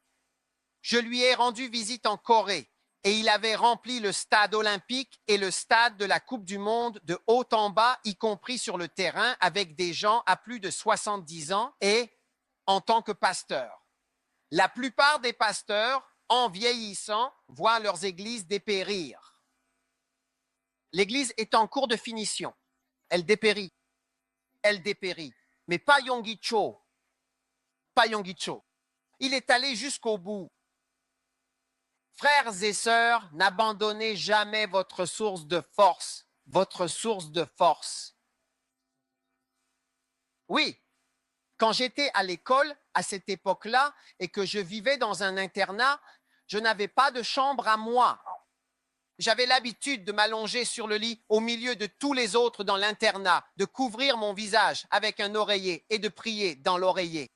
je lui ai rendu visite en Corée et il avait rempli le stade olympique et le stade de la Coupe du Monde de haut en bas, y compris sur le terrain, avec des gens à plus de 70 ans et en tant que pasteur. La plupart des pasteurs, en vieillissant, voient leurs églises dépérir. L'église est en cours de finition. Elle dépérit. Elle dépérit. Mais pas Yonggi Cho. Pas Yonggi Cho. Il est allé jusqu'au bout. Frères et sœurs, n'abandonnez jamais votre source de force. Votre source de force. Oui, quand j'étais à l'école, à cette époque-là, et que je vivais dans un internat, je n'avais pas de chambre à moi. J'avais l'habitude de m'allonger sur le lit au milieu de tous les autres dans l'internat, de couvrir mon visage avec un oreiller et de prier dans l'oreiller.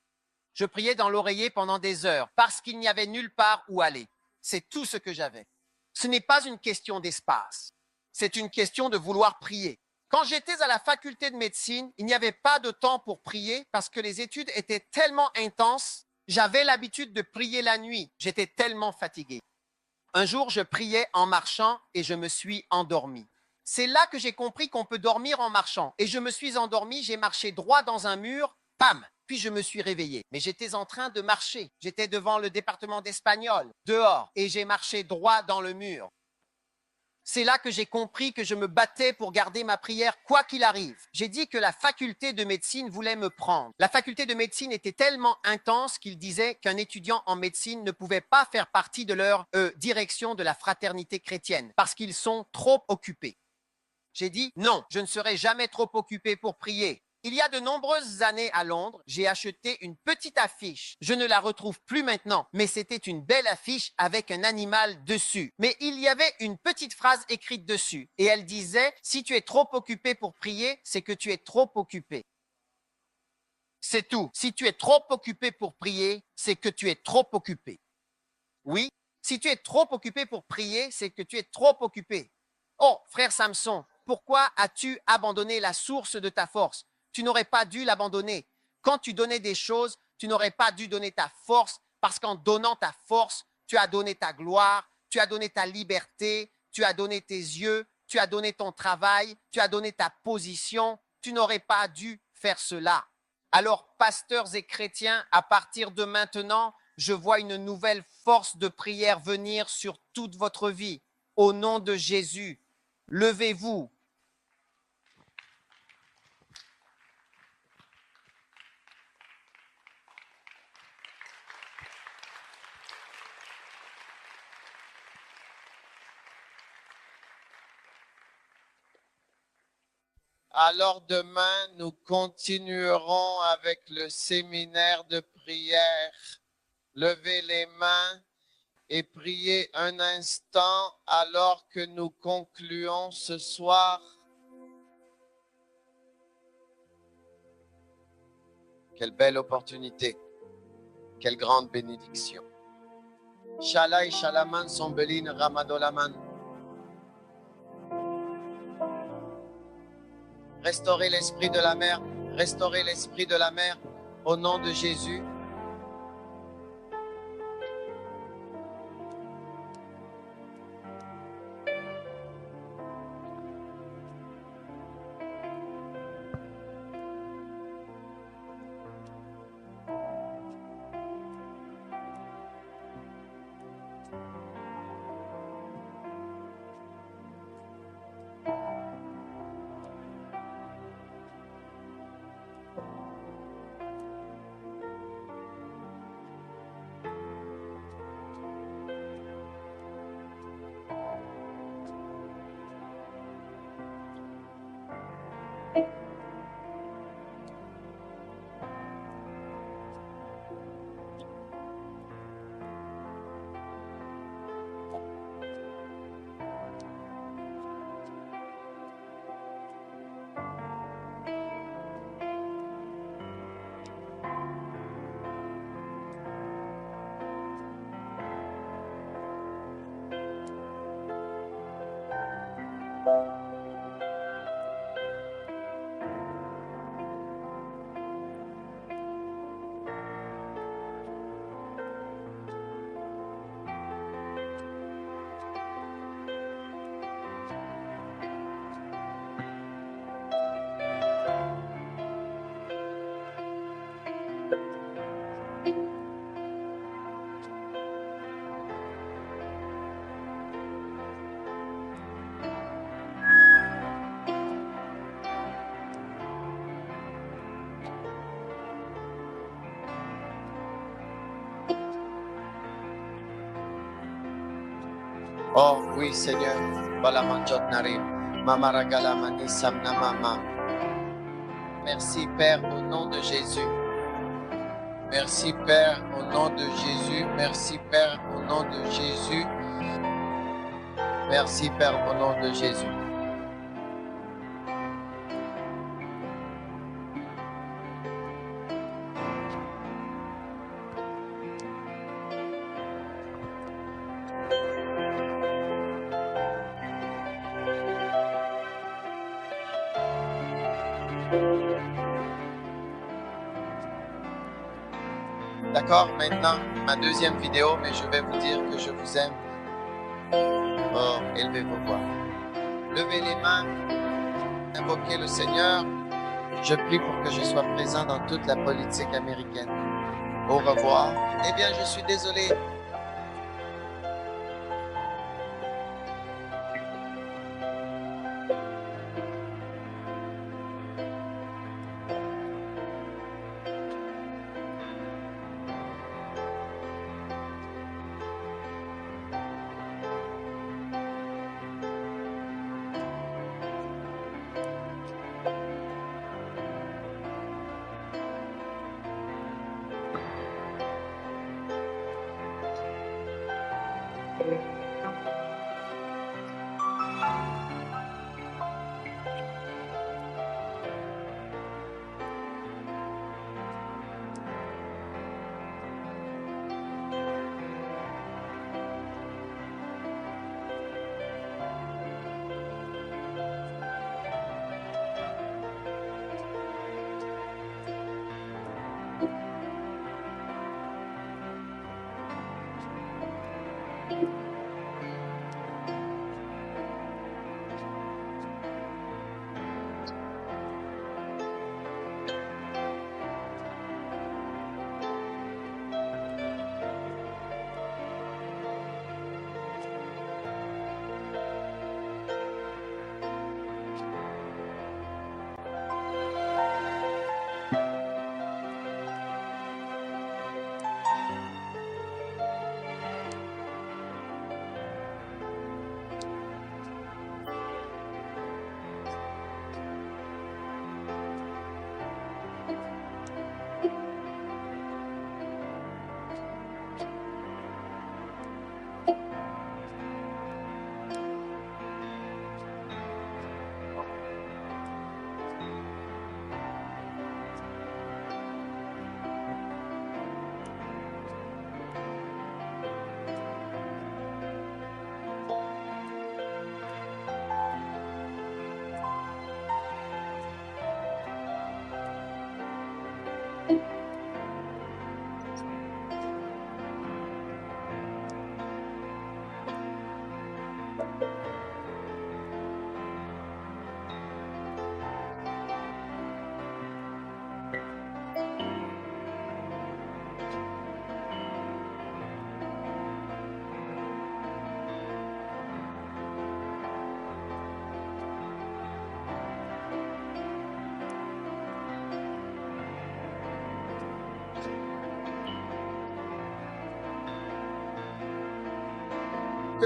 Je priais dans l'oreiller pendant des heures parce qu'il n'y avait nulle part où aller. C'est tout ce que j'avais. Ce n'est pas une question d'espace. C'est une question de vouloir prier. Quand j'étais à la faculté de médecine, il n'y avait pas de temps pour prier parce que les études étaient tellement intenses. J'avais l'habitude de prier la nuit. J'étais tellement fatigué. Un jour, je priais en marchant et je me suis endormi. C'est là que j'ai compris qu'on peut dormir en marchant. Et je me suis endormi, j'ai marché droit dans un mur, pam! Puis je me suis réveillé. Mais j'étais en train de marcher. J'étais devant le département d'espagnol, dehors, et j'ai marché droit dans le mur. c'est là que j'ai compris que je me battais pour garder ma prière quoi qu'il arrive. J'ai dit que la faculté de médecine voulait me prendre. La faculté de médecine était tellement intense qu'ils disaient qu'un étudiant en médecine ne pouvait pas faire partie de leur direction de la fraternité chrétienne parce qu'ils sont trop occupés. J'ai dit non, je ne serai jamais trop occupé pour prier. Il y a de nombreuses années à Londres, j'ai acheté une petite affiche. Je ne la retrouve plus maintenant, mais c'était une belle affiche avec un animal dessus. Mais il y avait une petite phrase écrite dessus et elle disait « Si tu es trop occupé pour prier, c'est que tu es trop occupé. » C'est tout. Si tu es trop occupé pour prier, c'est que tu es trop occupé. Oui, si tu es trop occupé pour prier, c'est que tu es trop occupé. Oh, frère Samson, pourquoi as-tu abandonné la source de ta force? Tu n'aurais pas dû l'abandonner. Quand tu donnais des choses, tu n'aurais pas dû donner ta force parce qu'en donnant ta force, tu as donné ta gloire, tu as donné ta liberté, tu as donné tes yeux, tu as donné ton travail, tu as donné ta position. Tu n'aurais pas dû faire cela. Alors, pasteurs et chrétiens, à partir de maintenant, je vois une nouvelle force de prière venir sur toute votre vie. Au nom de Jésus, levez-vous. Alors demain, nous continuerons avec le séminaire de prière. Levez les mains et priez un instant alors que nous concluons ce soir. Quelle belle opportunité, quelle grande bénédiction. Shalai shalaman sombelin ramadolaman. Restaurez l'esprit de la mer, restaurez l'esprit de la mer au nom de Jésus. Oh oui, Seigneur. Merci, Père, au nom de Jésus. Merci, Père, au nom de Jésus. Merci, Père, au nom de Jésus. Merci, Père, au nom de Jésus. D'accord, maintenant, ma deuxième vidéo, mais je vais vous dire que je vous aime. Oh, élevez vos voix. Levez les mains, invoquez le Seigneur. Je prie pour que je sois présent dans toute la politique américaine. Au revoir. Eh bien, je suis désolé.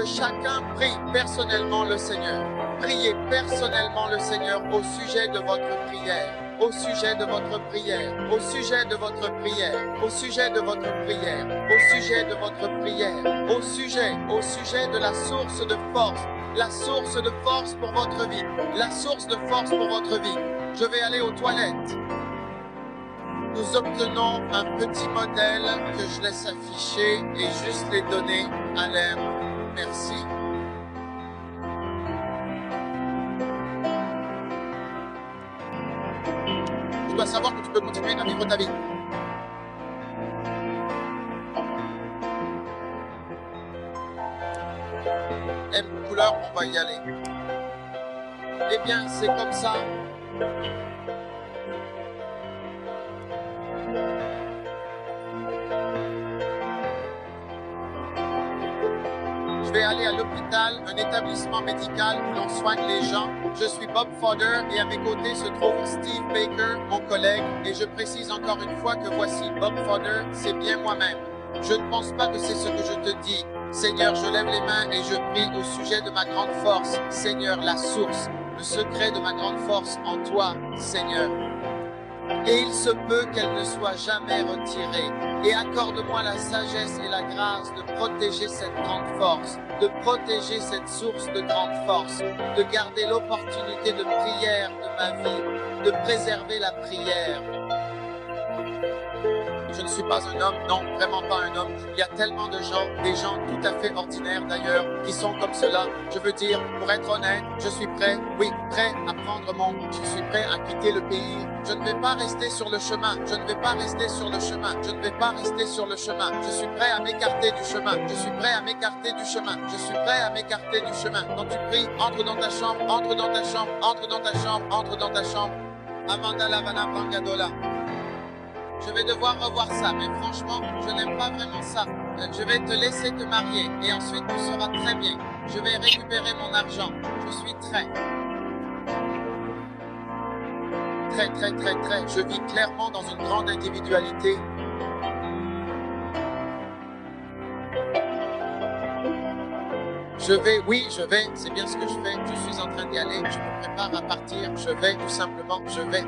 que chacun prie personnellement le Seigneur. Priez personnellement le Seigneur au sujet de votre prière. Au sujet de votre prière, au sujet de votre prière, au sujet de votre prière, au sujet de votre prière, au sujet de la source de force pour votre vie, la source de force pour votre vie. Je vais aller aux toilettes. Nous obtenons un petit modèle que je laisse afficher et juste les donner à l'air. Merci. Tu dois savoir que tu peux continuer à vivre ta vie. M couleur, on va y aller. Eh bien, c'est comme ça. Je vais aller à l'hôpital, un établissement médical où l'on soigne les gens. Je suis Bob Fodder et à mes côtés se trouve Steve Baker, mon collègue. Et je précise encore une fois que voici Bob Fodder, c'est bien moi-même. Je ne pense pas que c'est ce que je te dis. Seigneur, je lève les mains et je prie au sujet de ma grande force. Seigneur, la source, le secret de ma grande force en toi, Seigneur. Et il se peut qu'elle ne soit jamais retirée. Et accorde-moi la sagesse et la grâce de protéger cette grande force, de protéger cette source de grande force, de garder l'opportunité de prière de ma vie, de préserver la prière. Je ne suis pas un homme, non, vraiment pas un homme. Il y a tellement de gens, des gens tout à fait ordinaires d'ailleurs, qui sont comme cela. Je veux dire, pour être honnête, je suis prêt, oui, prêt à prendre je suis prêt à quitter le pays. Je ne vais pas rester sur le chemin, je ne vais pas rester sur le chemin, je ne vais pas rester sur le chemin. Je suis prêt à m'écarter du chemin, je suis prêt à m'écarter du chemin, je suis prêt à m'écarter du chemin. Quand tu pries, entre dans ta chambre, entre dans ta chambre, entre dans ta chambre, entre dans ta chambre. Amanda Lavana Pangadola. Je vais devoir revoir ça, mais franchement, je n'aime pas vraiment ça. Je vais te laisser te marier et ensuite tout sera très bien. Je vais récupérer mon argent. Je suis très. Je vis clairement dans une grande individualité. Oui, je vais, c'est bien ce que je fais. Je suis en train d'y aller, je me prépare à partir. Je vais, tout simplement, je vais.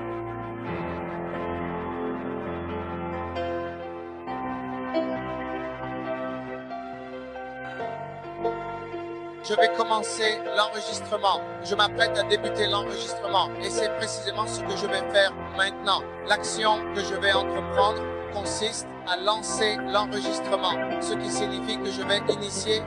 Je vais commencer l'enregistrement. Je m'apprête à débuter l'enregistrement et c'est précisément ce que je vais faire maintenant. L'action que je vais entreprendre consiste à lancer l'enregistrement, ce qui signifie que je vais initier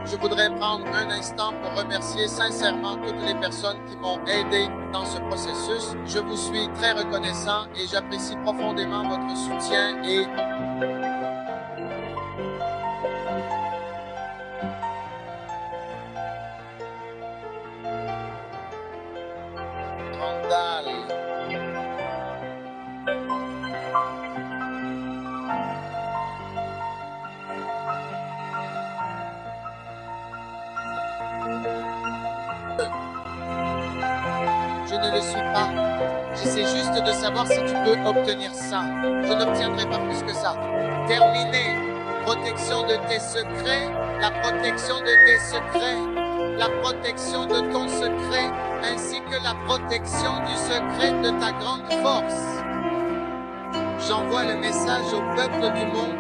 Je voudrais prendre un instant pour remercier sincèrement toutes les personnes qui m'ont aidé dans ce processus. Je vous suis très reconnaissant et j'apprécie profondément votre soutien et je ne le suis pas. J'essaie juste de savoir si tu peux obtenir ça. Je n'obtiendrai pas plus que ça. Terminé. Protection de tes secrets. La protection de tes secrets. La protection de ton secret. Ainsi que la protection du secret de ta grande force. J'envoie le message au peuple du monde.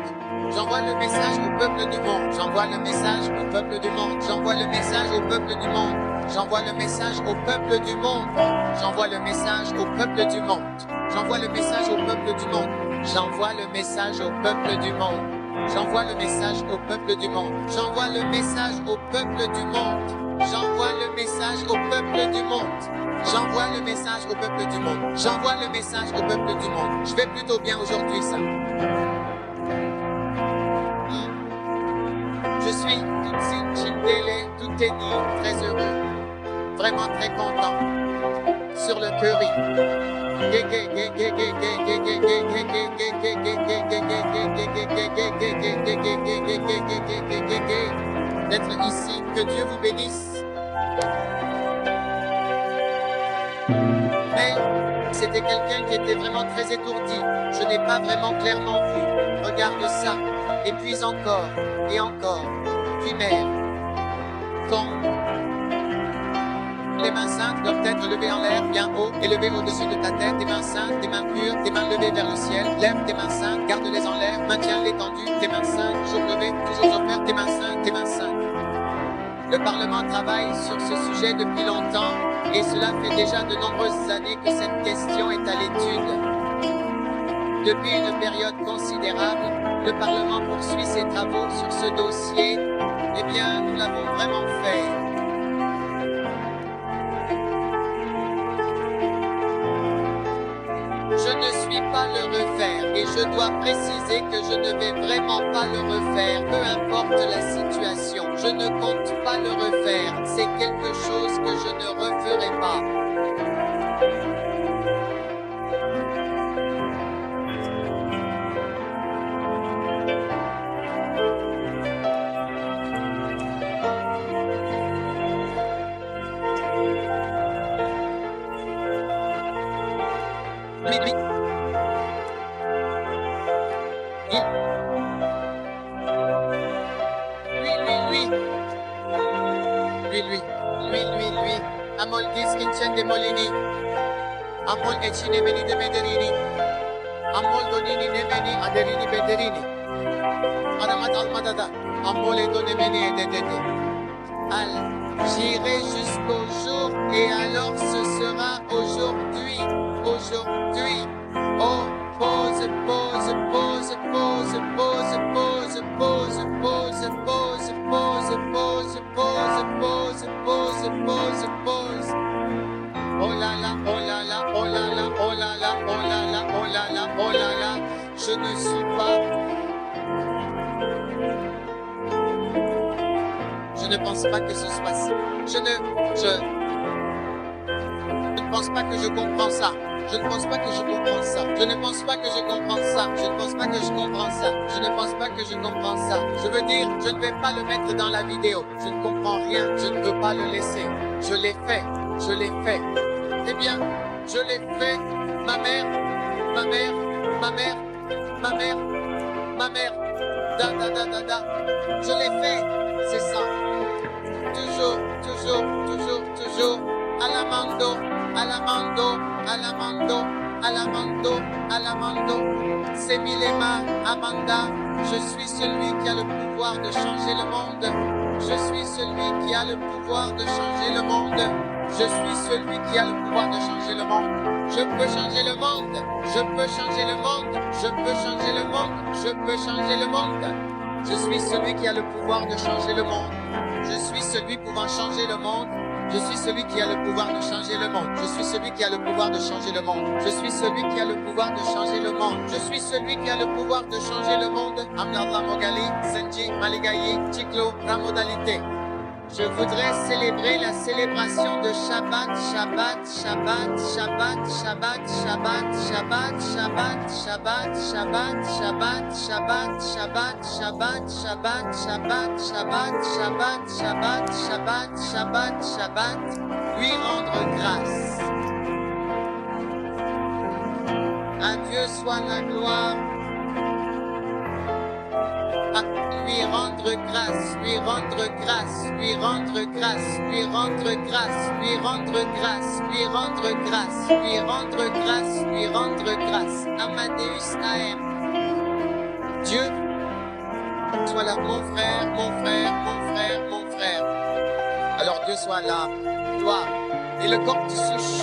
J'envoie le message au peuple du monde. J'envoie le message au peuple du monde. J'envoie le message au peuple du monde. J'envoie le message au peuple du monde. J'envoie le message au peuple du monde. J'envoie le message au peuple du monde. J'envoie le message au peuple du monde. J'envoie le message au peuple du monde. J'envoie le message au peuple du monde. J'envoie le message au peuple du monde. J'envoie le message au peuple du monde. J'envoie le message au peuple du monde. Je vais plutôt bien aujourd'hui, ça. Je suis Tutsi Chindele Tuteni, très heureux, vraiment très content, sur le curry. D'être ici, que Dieu vous bénisse. Mais c'était quelqu'un qui était vraiment très étourdi. Je n'ai pas vraiment clairement vu. Regarde ça. Et puis encore, et encore. puis mère. Les mains saintes doivent être levées en l'air, bien haut, élevées au-dessus de ta tête. Tes mains saintes, tes mains pures, tes mains levées vers le ciel. Lève tes mains saintes, garde-les en l'air, maintiens-les tendues. Tes mains saintes, toujours levées, toujours ouvertes. Tes mains saintes, tes mains saintes. Le Parlement travaille sur ce sujet depuis longtemps et cela fait déjà de nombreuses années que cette question est à l'étude. Depuis une période considérable, le Parlement poursuit ses travaux sur ce dossier. Eh bien, nous l'avons vraiment fait. Je ne suis pas le refaire et je dois préciser que je ne vais vraiment pas le refaire, peu importe la situation. Je ne compte pas le refaire, c'est quelque chose que je ne referai pas. Lui. Amol diskinchen de molini. Amol echine meni de mederini. Amol donini ne meni aderini bederini. Aramat almadada. Amol edone meni ededede. Al, j'irai jusqu'au jour et alors ce sera aujourd'hui. Aujourd'hui. Oh, pause, pause, pause, pause, pause, pause, pause, pause, pause, pause, pause, pause, pause, pause, pause, pause. Oh là là, oh là là, oh là là, oh là là, oh là là, oh là là, oh là là. Je ne suis pas. Je ne pense pas que ce soit ça. Je ne pense pas que je comprends ça. Je ne pense pas que je comprends ça. Je ne pense pas que je comprends ça. Je ne pense pas que je comprends ça. Je ne pense pas que je comprends ça. Je veux dire, je ne vais pas le mettre dans la vidéo. Je ne comprends rien. Je ne peux pas le laisser. Je l'ai fait. Je l'ai fait. Eh bien, je l'ai fait. Ma mère. Je l'ai fait. C'est ça. Toujours. Alamando. Semilema, Amanda. Je suis celui qui a le pouvoir de changer le monde. Je suis celui qui a le pouvoir de changer le monde. Je suis celui qui a le pouvoir de changer le monde. Je peux changer le monde. Je peux changer le monde. Je peux changer le monde. Je peux changer le monde. Je suis celui qui a le pouvoir de changer le monde. Je suis celui pouvant changer le monde. Je suis celui qui a le pouvoir de changer le monde. Je suis celui qui a le pouvoir de changer le monde. Je suis celui qui a le pouvoir de changer le monde. Je suis celui qui a le pouvoir de changer le monde. Amnallah Mogali, Senji, Maligayi, Chiklo, Ramodalité. Je voudrais célébrer la célébration de Shabbat. Lui rendre grâce. À Dieu soit la gloire. Lui rendre grâce, lui rendre grâce, lui rendre grâce, lui rendre grâce, lui rendre grâce, lui rendre grâce, lui rendre grâce, lui rendre grâce. Amadeus AM. Dieu, soit là, mon frère. Alors Dieu soit là, toi et le corps du souche.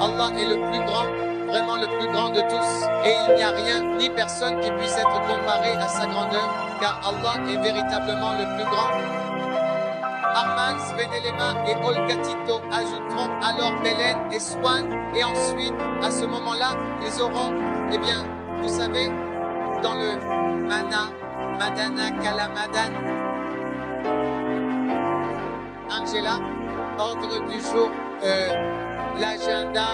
Allah est le plus grand. Vraiment le plus grand de tous, et il n'y a rien ni personne qui puisse être comparé à sa grandeur, car Allah est véritablement le plus grand. Arman, Svedelema et Olgatito ajouteront alors Belen et Swan, et ensuite, à ce moment-là, ils auront, eh bien, vous savez, dans le Madana, Kalamadan, Angela, ordre du jour, l'agenda,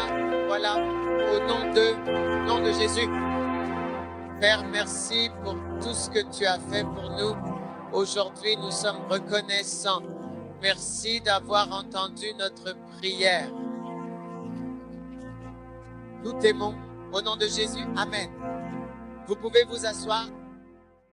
voilà. Au nom de Jésus. Père, merci pour tout ce que tu as fait pour nous. Aujourd'hui, nous sommes reconnaissants. Merci d'avoir entendu notre prière. Nous t'aimons. Au nom de Jésus, Amen. Vous pouvez vous asseoir.